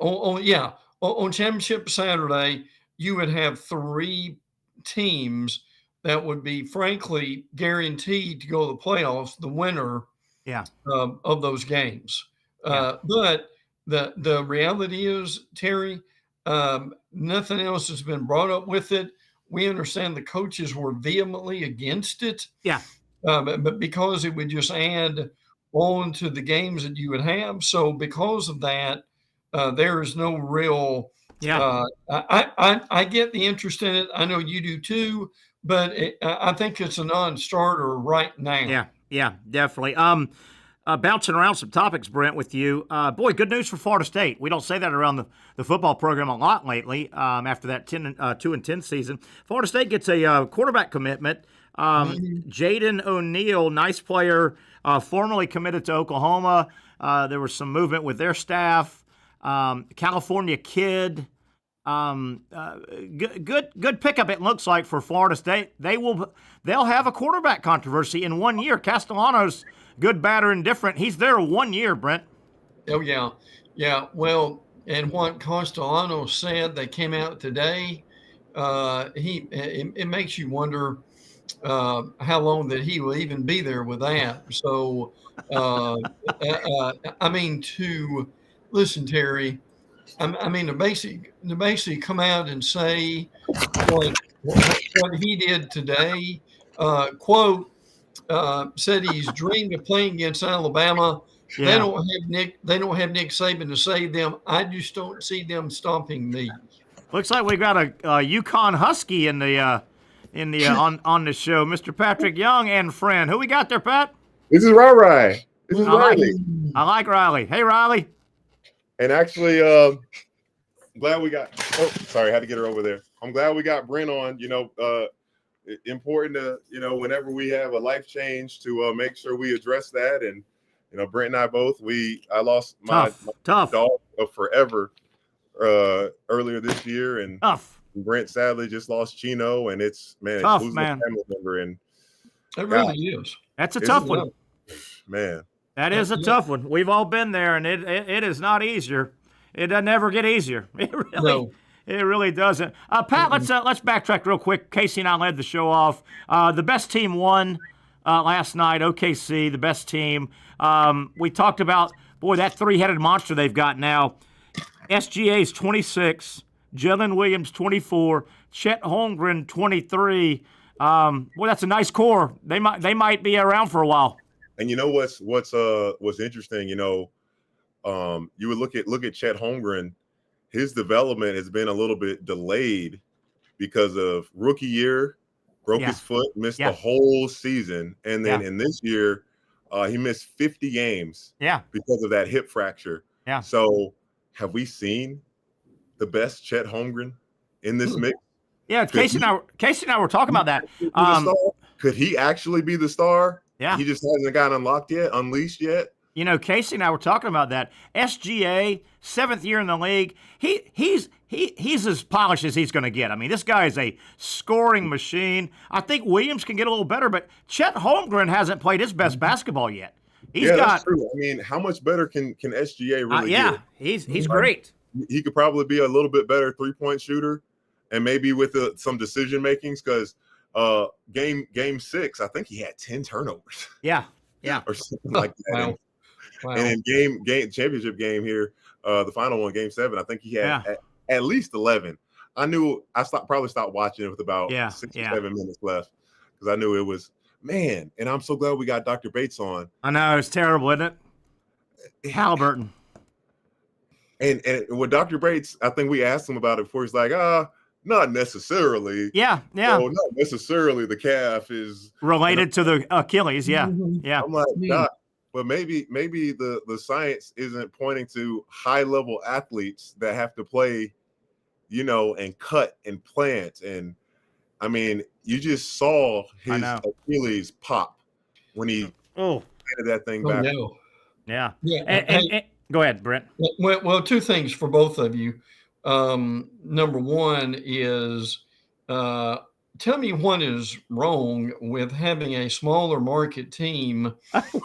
S14: On Championship Saturday, you would have 3 teams that would be, frankly, guaranteed to go to the playoffs, the winner of those games. But the reality is, Terry, nothing else has been brought up with it. We understand the coaches were vehemently against it.
S2: Yeah.
S14: But because it would just add on to the games that you would have. So because of that, there is no real I get the interest in it. I know you do too, but I think it's a non-starter right now.
S2: Yeah, definitely. Bouncing around some topics, Brent, with you. Boy, good news for Florida State. We don't say that around the football program a lot lately after that 2-10 season. Florida State gets a quarterback commitment. Jaden O'Neal, nice player, formerly committed to Oklahoma. There was some movement with their staff. California kid. Good pickup, it looks like, for Florida State. They'll have a quarterback controversy in 1 year. Castellanos, good, bad, or indifferent. He's there 1 year, Brent.
S14: Oh, yeah. Yeah, well, and what Castellanos said, they came out today, it makes you wonder how long that he will even be there with that. So, listen, Terry, to basically come out and say what he did today, said he's dreamed of playing against Alabama. Yeah. They don't have Nick Saban to save them. I just don't see them stomping me.
S2: Looks like we got a Yukon Husky on the show, Mr. Patrick Young and friend. Who we got there, Pat?
S15: This is Riley. This is Riley.
S2: I like Riley. Hey, Riley.
S15: And actually, glad we got. Oh, sorry, I had to get her over there. I'm glad we got Brent on. Important to whenever we have a life change to make sure we address that. And Brent and I both. I lost my dog of forever earlier this year, and Brent sadly just lost Chino, and it's
S2: tough,
S15: losing
S2: man.
S15: a family member, and
S14: it really is.
S2: That's a tough one,
S15: man.
S2: That is a tough one. We've all been there, and it is not easier. It doesn't ever get easier. It really doesn't. Pat, let's backtrack real quick. Casey and I led the show off. The best team won last night. OKC, the best team. We talked about that 3-headed monster they've got now. SGA's 26, Jalen Williams 24, Chet Holmgren 23. That's a nice core. They might be around for a while.
S15: And what's interesting, you would look at Chet Holmgren. His development has been a little bit delayed because of rookie year, broke his foot, missed the whole season, and then in this year, he missed 50 games. Because of that hip fracture. So, have we seen the best Chet Holmgren in this mix?
S2: Yeah, Casey and I were talking about that.
S15: Could he actually be the star?
S2: Yeah.
S15: He just hasn't gotten unleashed yet.
S2: You know, Casey and I were talking about that. SGA, 7th year in the league. He's as polished as he's going to get. I mean, this guy is a scoring machine. I think Williams can get a little better, but Chet Holmgren hasn't played his best basketball yet.
S15: That's true. I mean, how much better can SGA really get?
S2: He's great.
S15: He could probably be a little bit better 3-point shooter, and maybe with some decision makings, because game 6, I think he had 10 turnovers.
S2: Yeah.
S15: Or something like that.
S14: Wow.
S15: And in game championship game here, the final one, game 7, I think he had at least 11. I knew probably stopped watching it with about 6 or 7 minutes left, because I knew it was, man. And I'm so glad we got Dr. Bates on.
S2: I know, it's terrible, isn't it? Halliburton.
S15: And with Dr. Bates, I think we asked him about it before. He's like, not necessarily.
S2: Yeah.
S15: So not necessarily the calf is
S2: related to the Achilles. Yeah.
S15: I'm like, Doc, but maybe the science isn't pointing to high-level athletes that have to play, and cut and plant. And, I mean, you just saw his Achilles pop when he planted that thing back.
S14: No.
S2: Yeah. And go ahead, Brent.
S14: Well, 2 things for both of you. Number one is tell me what is wrong with having a smaller market team.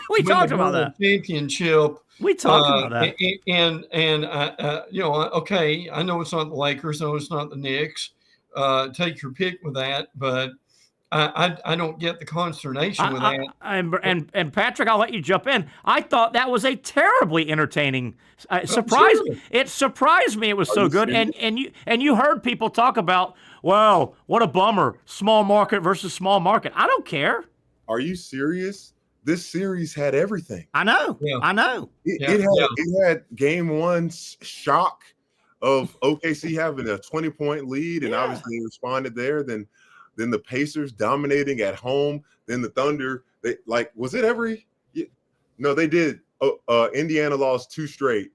S2: We talked about that
S14: championship.
S2: We talked about that.
S14: And okay, I know it's not the Lakers, I know it's not the Knicks. Take your pick with that, but I don't get the consternation with that.
S2: And Patrick, I'll let you jump in. I thought that was a terribly entertaining surprise.
S14: Sure.
S2: It surprised me. It was so good. And you heard people talk about, well, what a bummer, small market versus small market. I don't care.
S15: Are you serious? This series had everything.
S2: I know.
S14: Yeah.
S2: I know.
S15: It had game 1 shock of OKC having a 20-point lead, and obviously they responded there. Then the Pacers dominating at home. Then the Thunder. No, they did. Indiana lost 2 straight,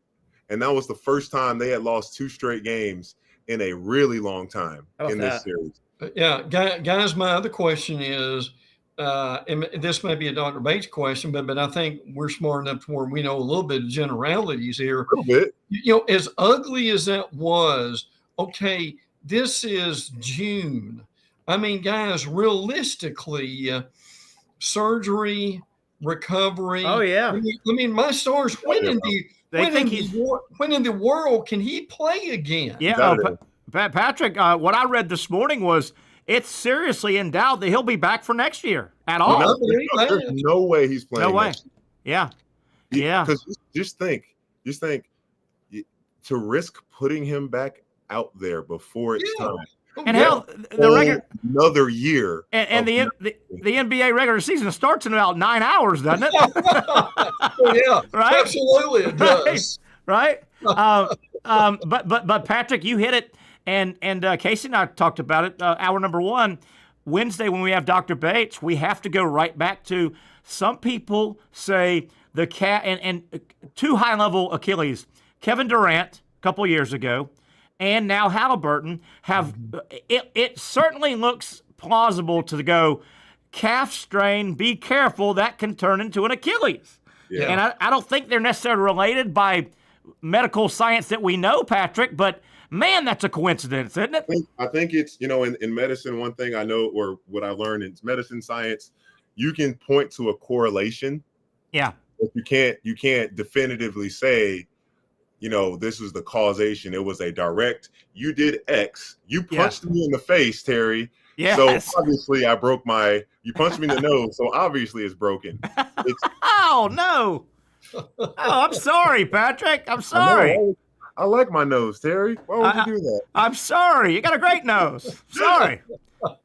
S15: and that was the first time they had lost 2 straight games in a really long time this series.
S14: Yeah, guys, my other question is, and this may be a Dr. Bates question, but I think we're smart enough to where we know a little bit of generalities here.
S15: A little bit.
S14: As ugly as that was, okay, this is June. I mean, guys, realistically, surgery, recovery.
S2: Oh, yeah.
S14: I mean, my stars, when in the world can he play again?
S2: Yeah, Patrick, what I read this morning was it's seriously in doubt that he'll be back for next year at all.
S15: There's no way he's playing.
S2: No way. Yeah.
S15: Because just think, to risk putting him back out there before it's time.
S2: And hell, the regular
S15: another year,
S2: and the NBA regular season starts in about 9 hours, doesn't it?
S14: Yeah,
S2: right.
S14: Absolutely, it does.
S2: Right. But Patrick, you hit it, and Casey and I talked about it. Hour number 1, Wednesday, when we have Dr. Bates, we have to go right back to some people say the cat and 2 high-level Achilles, Kevin Durant a couple of years ago, and now Halliburton have it certainly looks plausible to go calf strain, be careful, that can turn into an Achilles. Yeah. And I don't think they're necessarily related by medical science that we know, Patrick, but man, that's a coincidence, isn't it?
S15: I think it's, in medicine, one thing I know, or what I learned in medicine science, you can point to a correlation.
S2: Yeah.
S15: But you can't definitively say, this was the causation. It was a direct, you did X. You punched me in the face, Terry.
S2: Yes.
S15: So obviously you punched me in the nose. So obviously it's broken.
S2: Oh, no. Oh, I'm sorry, Patrick. I'm sorry.
S15: I like my nose, Terry. Why would you do that?
S2: I'm sorry. You got a great nose. Sorry.
S15: By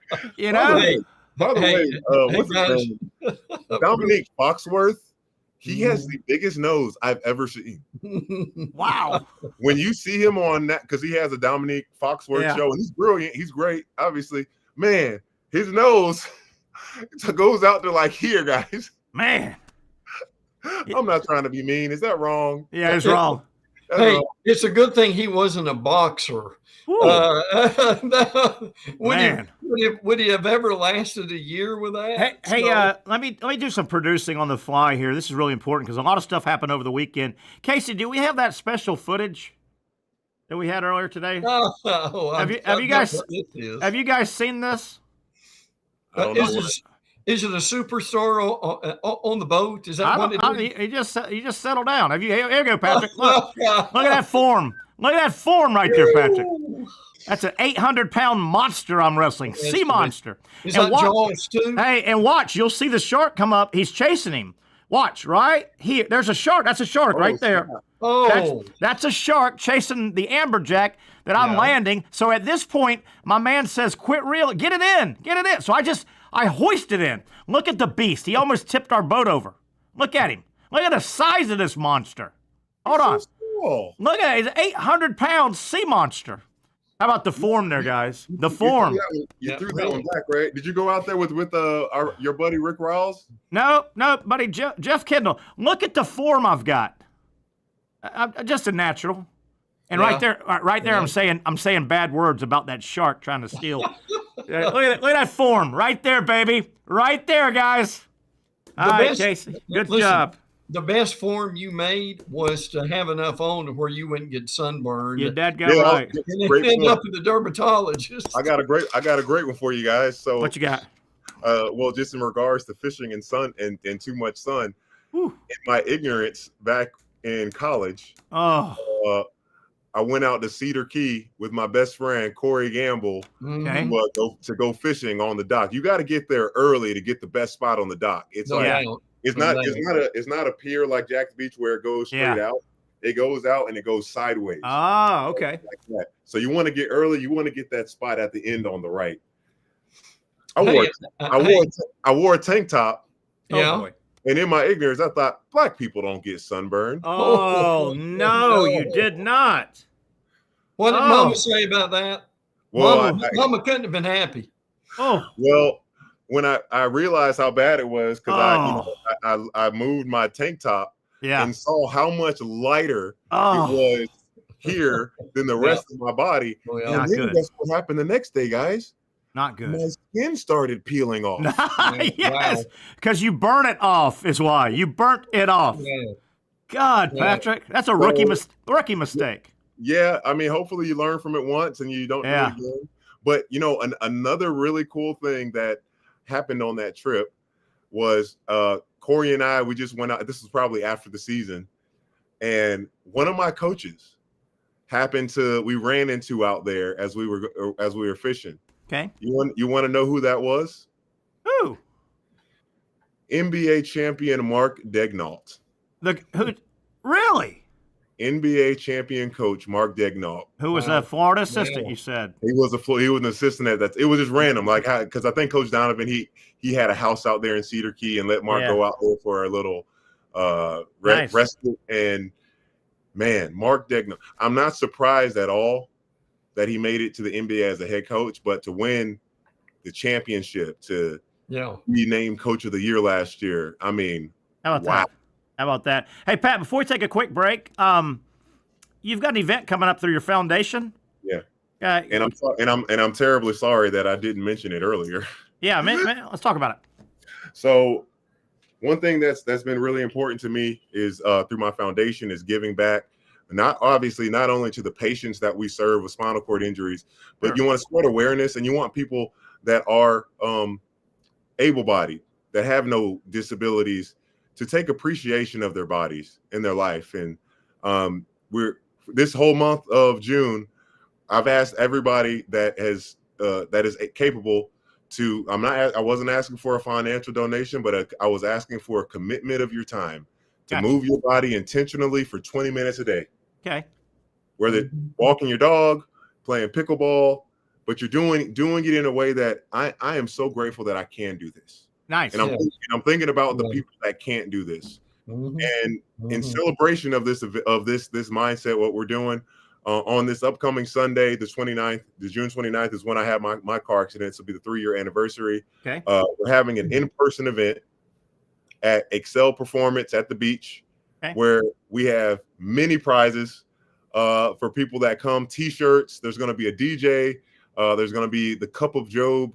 S15: the way, what's his name? Dominique Foxworth. He has the biggest nose I've ever seen.
S2: Wow.
S15: When you see him on that, because he has a Dominique Foxworth show, and he's brilliant. He's great, obviously. Man, his nose goes out to like here, guys.
S2: Man.
S14: I'm not trying to be mean. Is that wrong?
S2: Yeah, it's wrong.
S14: Hey, it's a good thing he wasn't a boxer. When Would he have ever lasted a year with that?
S2: Let me do some producing on the fly here. This is really important because a lot of stuff happened over the weekend. Casey, do we have that special footage that we had earlier today? Have you guys seen this?
S14: Is it a superstar on the boat? Is that what it is?
S2: You just settle down. Here you go, Patrick. Look at that form. Look at that form right there, Patrick. That's an 800-pound monster I'm wrestling. Sea monster.
S14: Is that Jaws too?
S2: Hey, and watch. You'll see the shark come up. He's chasing him. Watch, right? Here. There's a shark. That's a shark right there. That's a shark chasing the amberjack that I'm landing. So at this point, my man says, quit reeling. Get it in. Get it in. So I hoist it in. Look at the beast. He almost tipped our boat over. Look at him. Look at the size of this monster. Hold on.
S15: So cool.
S2: Look at it. He's an 800-pound sea monster. How about the form there, guys? The form.
S15: You threw that one back, right? Did you go out there with your buddy Rick Riles?
S2: No, buddy Jeff Kendall. Look at the form I've got. I'm just a natural. And right there, I'm saying bad words about that shark trying to steal. Look at that form right there, baby. Right there, guys. All right, Casey. Good job.
S14: The best form you made was to have enough on to where you wouldn't get sunburned.
S2: Your dad got right.
S14: And then end up at the dermatologist.
S15: I got a great one for you guys. So
S2: what you got?
S15: Well, just in regards to fishing and sun and too much sun. In my ignorance back in college, I went out to Cedar Key with my best friend Corey Gamble to go fishing on the dock. You got to get there early to get the best spot on the dock. It's not a pier like Jack's Beach where it goes straight out. It goes out and it goes sideways.
S2: Oh, okay.
S15: Like that. So you want to get early. You want to get that spot at the end on the right. I wore a tank top.
S14: Yeah. Boy.
S15: And in my ignorance, I thought black people don't get sunburned.
S2: Oh no, you did not.
S14: What did Mama say about that?
S15: Well,
S14: Mama couldn't have been happy.
S2: Oh
S15: well. When I realized how bad it was, because I moved my tank top and saw how much lighter it was here than the rest of my body. And then that's what happened the next day, guys.
S2: Not good.
S15: My skin started peeling off.
S2: Yes, because you burn it off is why. You burnt it off. Yeah. God, Patrick, that's a rookie mistake.
S15: Yeah, I mean, hopefully you learn from it once and you don't do it again. But, another really cool thing that happened on that trip was Corey and I, we just went out. This was probably after the season. And one of my coaches we ran into out there as we were fishing.
S2: Okay.
S15: You want to know who that was?
S2: Who?
S15: NBA champion Mark Degnault.
S2: Who? Really?
S15: NBA champion coach Mark Degnault.
S2: Who was a Florida assistant? You said
S15: he was an assistant at that. It was just random, like because I think Coach Donovan he had a house out there in Cedar Key and let Mark go out there for a little respite. And man, Mark Degnault. I'm not surprised at all that he made it to the NBA as a head coach, but to win the championship, to be named Coach of the Year last year. I mean,
S2: how about that? Hey, Pat, before we take a quick break, you've got an event coming up through your foundation.
S15: Yeah. And I'm terribly sorry that I didn't mention it earlier.
S2: Yeah, man, let's talk about it.
S15: So one thing that's been really important to me is through my foundation is giving back, not only to the patients that we serve with spinal cord injuries, but you want to spread awareness and you want people that are able-bodied, that have no disabilities, to take appreciation of their bodies in their life. And this whole month of June, I've asked everybody that is capable to, I wasn't asking for a financial donation, but I was asking for a commitment of your time to move your body intentionally for 20 minutes a day.
S2: Okay.
S15: Whether walking your dog, playing pickleball, but you're doing it in a way that I am so grateful that I can do this.
S2: Nice.
S15: And I'm thinking about the people that can't do this. And in celebration of this mindset, what we're doing on this upcoming Sunday, the June 29th is when I have my car accident. This will be the 3-year anniversary.
S2: Okay.
S15: We're having an in-person event at Excel Performance at the beach, where we have many prizes for people that come. T-shirts. There's going to be a DJ. There's going to be the Cup of Job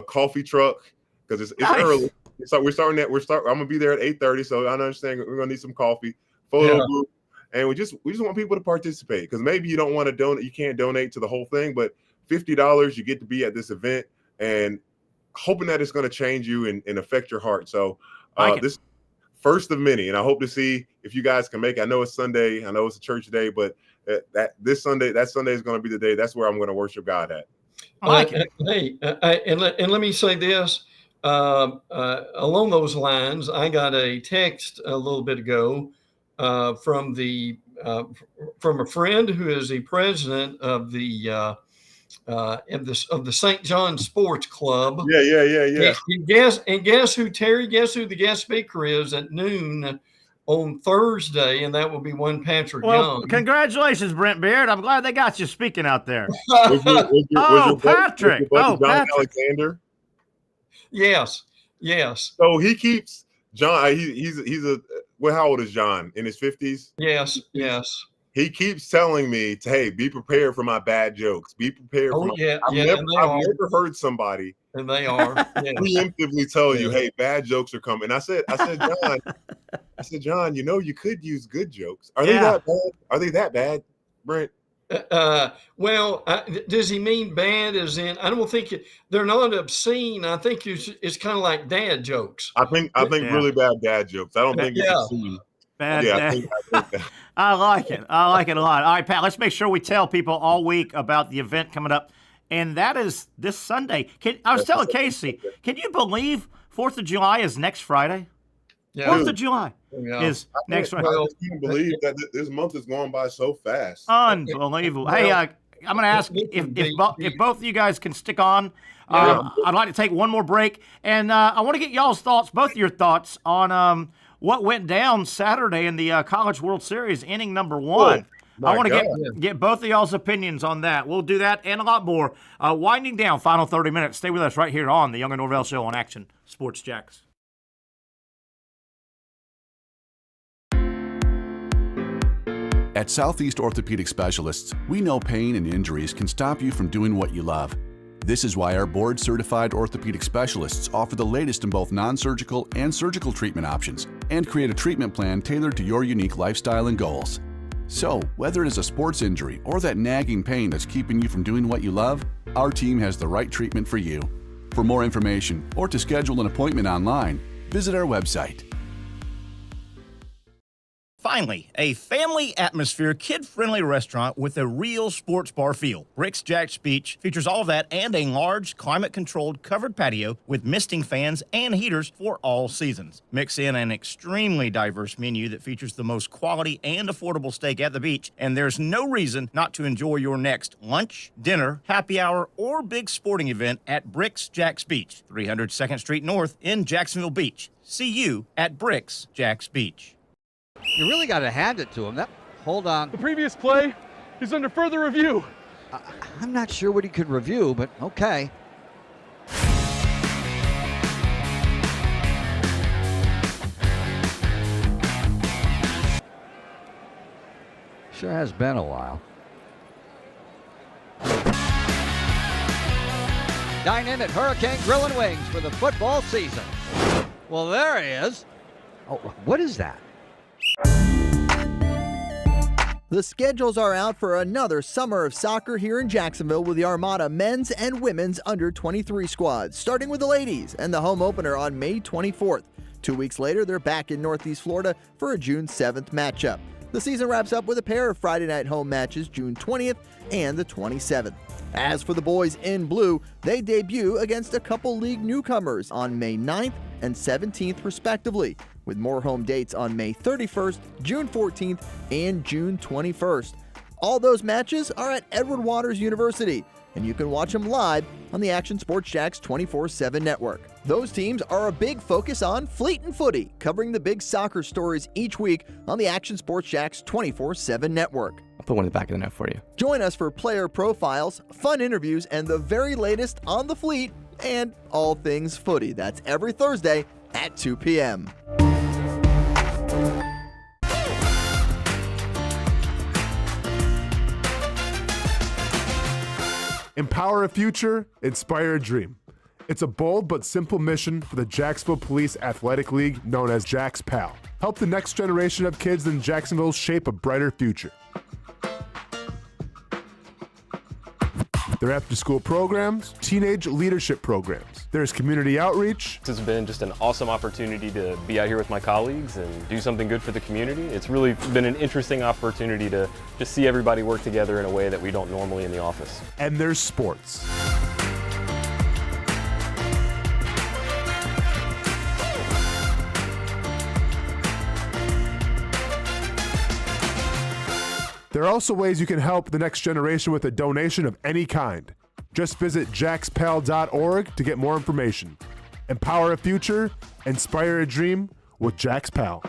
S15: coffee truck because it's early. So I'm going to be there at 8:30. So I understand we're going to need some coffee, photo booth, and we just want people to participate because maybe you don't want to donate. You can't donate to the whole thing, but $50 you get to be at this event and hoping that it's going to change you and affect your heart. So this first of many, and I hope to see if you guys can make it. I know it's Sunday. I know it's a church day, but that Sunday is going to be the day. That's where I'm going to worship God at.
S2: I like it.
S14: And let me say this. Along those lines, I got a text a little bit ago from a friend who is the president of the St. John Sports Club.
S15: Yeah.
S14: And guess who, Terry? Guess who the guest speaker is at noon on Thursday, and that will be one Patrick Young.
S2: Congratulations, Brent Beaird. I'm glad they got you speaking out there.
S15: Patrick. John Alexander.
S14: Yes.
S15: So he keeps John. He's well, how old is John? In his 50s?
S14: Yes.
S15: He keeps telling me, "Hey, be prepared for my bad jokes. Be prepared." I've never heard somebody,
S14: and they are
S15: preemptively tell you, "Hey, bad jokes are coming." And I said, John, you could use good jokes. Are they that bad? Are they that bad, Brent?
S14: Does he mean bad as in? I don't think they're not obscene. I think it's kind of like dad jokes.
S15: I think really bad dad jokes. I don't think it's obscene.
S2: Bad dad. I like it. I like it a lot. All right, Pat, let's make sure we tell people all week about the event coming up, and that is this Sunday. I was telling Casey, can you believe 4th of July is next Friday?
S14: Yeah.
S2: 4th of July is next Friday.
S15: I can't believe that this month is going by so fast.
S2: Unbelievable. Hey, I'm going to ask if both of you guys can stick on. I'd like to take one more break, and I want to get y'all's thoughts, both of your thoughts, on what went down Saturday in the College World Series, inning number 1. I want to get both of y'all's opinions on that. We'll do that and a lot more. Winding down, final 30 minutes. Stay with us right here on the Young Norvelle Show on Action Sports Jacks.
S4: At Southeast Orthopedic Specialists, we know pain and injuries can stop you from doing what you love. This is why our board-certified orthopedic specialists offer the latest in both non-surgical and surgical treatment options and create a treatment plan tailored to your unique lifestyle and goals. So, whether it is a sports injury or that nagging pain that's keeping you from doing what you love, our team has the right treatment for you. For more information or to schedule an appointment online, visit our website.
S2: Finally, a family atmosphere, kid-friendly restaurant with a real sports bar feel. Bricks Jack's Beach features all of that and a large, climate-controlled covered patio with misting fans and heaters for all seasons. Mix in an extremely diverse menu that features the most quality and affordable steak at the beach, and there's no reason not to enjoy your next lunch, dinner, happy hour, or big sporting event at Bricks Jack's Beach, 300 2nd Street North in Jacksonville Beach. See you at Bricks Jack's Beach.
S5: You really got to hand it to him. Hold on.
S9: The previous play is under further review.
S5: I'm not sure what he could review, but okay. Sure has been a while. Dine in at Hurricane Grill and Wings for the football season. Well, there he is. Oh, what is that?
S7: The schedules are out for another summer of soccer here in Jacksonville with the Armada men's and women's under-23 squads, starting with the ladies and the home opener on May 24th. 2 weeks later, they're back in Northeast Florida for a June 7th matchup. The season wraps up with a pair of Friday night home matches June 20th and the 27th. As for the boys in blue, they debut against a couple league newcomers on May 9th and 17th respectively, with more home dates on May 31st, June 14th, and June 21st. All those matches are at Edward Waters University, and you can watch them live on the Action Sports Jacks 24/7 network. Those teams are a big focus on Fleet and Footy, covering the big soccer stories each week on the Action Sports Jacks 24/7 network.
S16: I'll put one in the back of the note for you.
S7: Join us for player profiles, fun interviews, and the very latest on the Fleet and all things footy. That's every Thursday at 2 p.m.
S6: Empower a future, inspire a dream. It's a bold but simple mission for the Jacksonville Police Athletic League known as Jax PAL. Help the next generation of kids in Jacksonville shape a brighter future. Their after-school programs, teenage leadership programs. There's community outreach.
S8: This has been just an awesome opportunity to be out here with my colleagues and do something good for the community. It's really been an interesting opportunity to just see everybody work together in a way that we don't normally in the office.
S6: And there's sports. There are also ways you can help the next generation with a donation of any kind. Just visit jaxpal.org to get more information. Empower a future, inspire a dream with Jax PAL.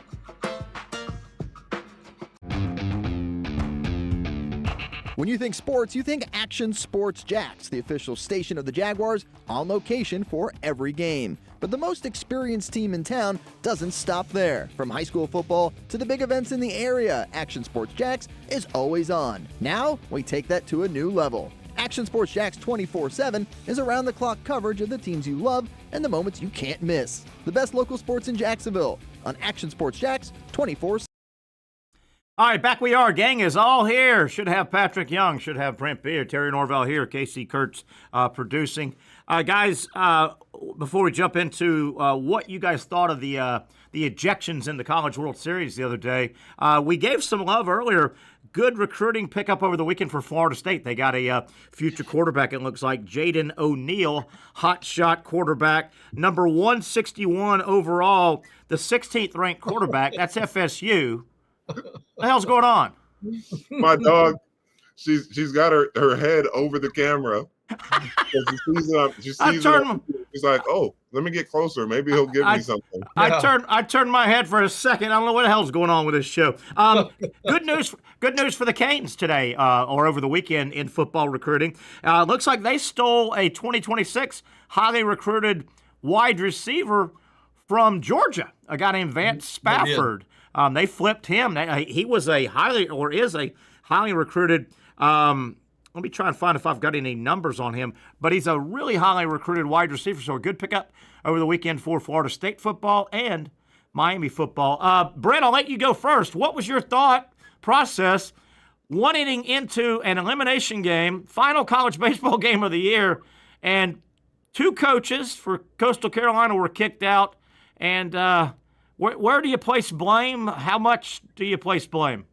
S7: When you think sports, you think Action Sports Jax, the official station of the Jaguars, on location for every game. But the most experienced team in town doesn't stop there. From high school football to the big events in the area, Action Sports Jax is always on. Now, we take that to a new level. Action Sports Jax 24/7 is around-the-clock coverage of the teams you love and the moments you can't miss. The best local sports in Jacksonville on Action Sports Jax 24/7.
S2: All right, back we are. Gang is all here. Should have Patrick Young, should have Brent Beaird, Terry Norvelle here, Casey Kurtz producing. Guys, before we jump into what you guys thought of the ejections in the College World Series the other day, we gave some love earlier. Good recruiting pickup over the weekend for Florida State. They got a future quarterback, it looks like, Jaden O'Neal, hot shot quarterback, number 161 overall, the 16th ranked quarterback. That's FSU. What the hell's going on?
S15: My dog, she's got her head over the camera. She's like, oh, let me get closer. Maybe he'll give me something.
S2: I turned my head for a second. I don't know what the hell's going on with this show. Good news for the Canes today, or over the weekend in football recruiting. Looks like they stole a 2026 highly recruited wide receiver from Georgia, a guy named Vance Spafford. They flipped him. He was is a highly recruited. Let me try and find if I've got any numbers on him. But he's a really highly recruited wide receiver, so a good pickup over the weekend for Florida State football and Miami football. Brent, I'll let you go first. What was your thought process 1 inning into an elimination game, final college baseball game of the year, and 2 coaches for Coastal Carolina were kicked out, and where do you place blame? How much do you place blame?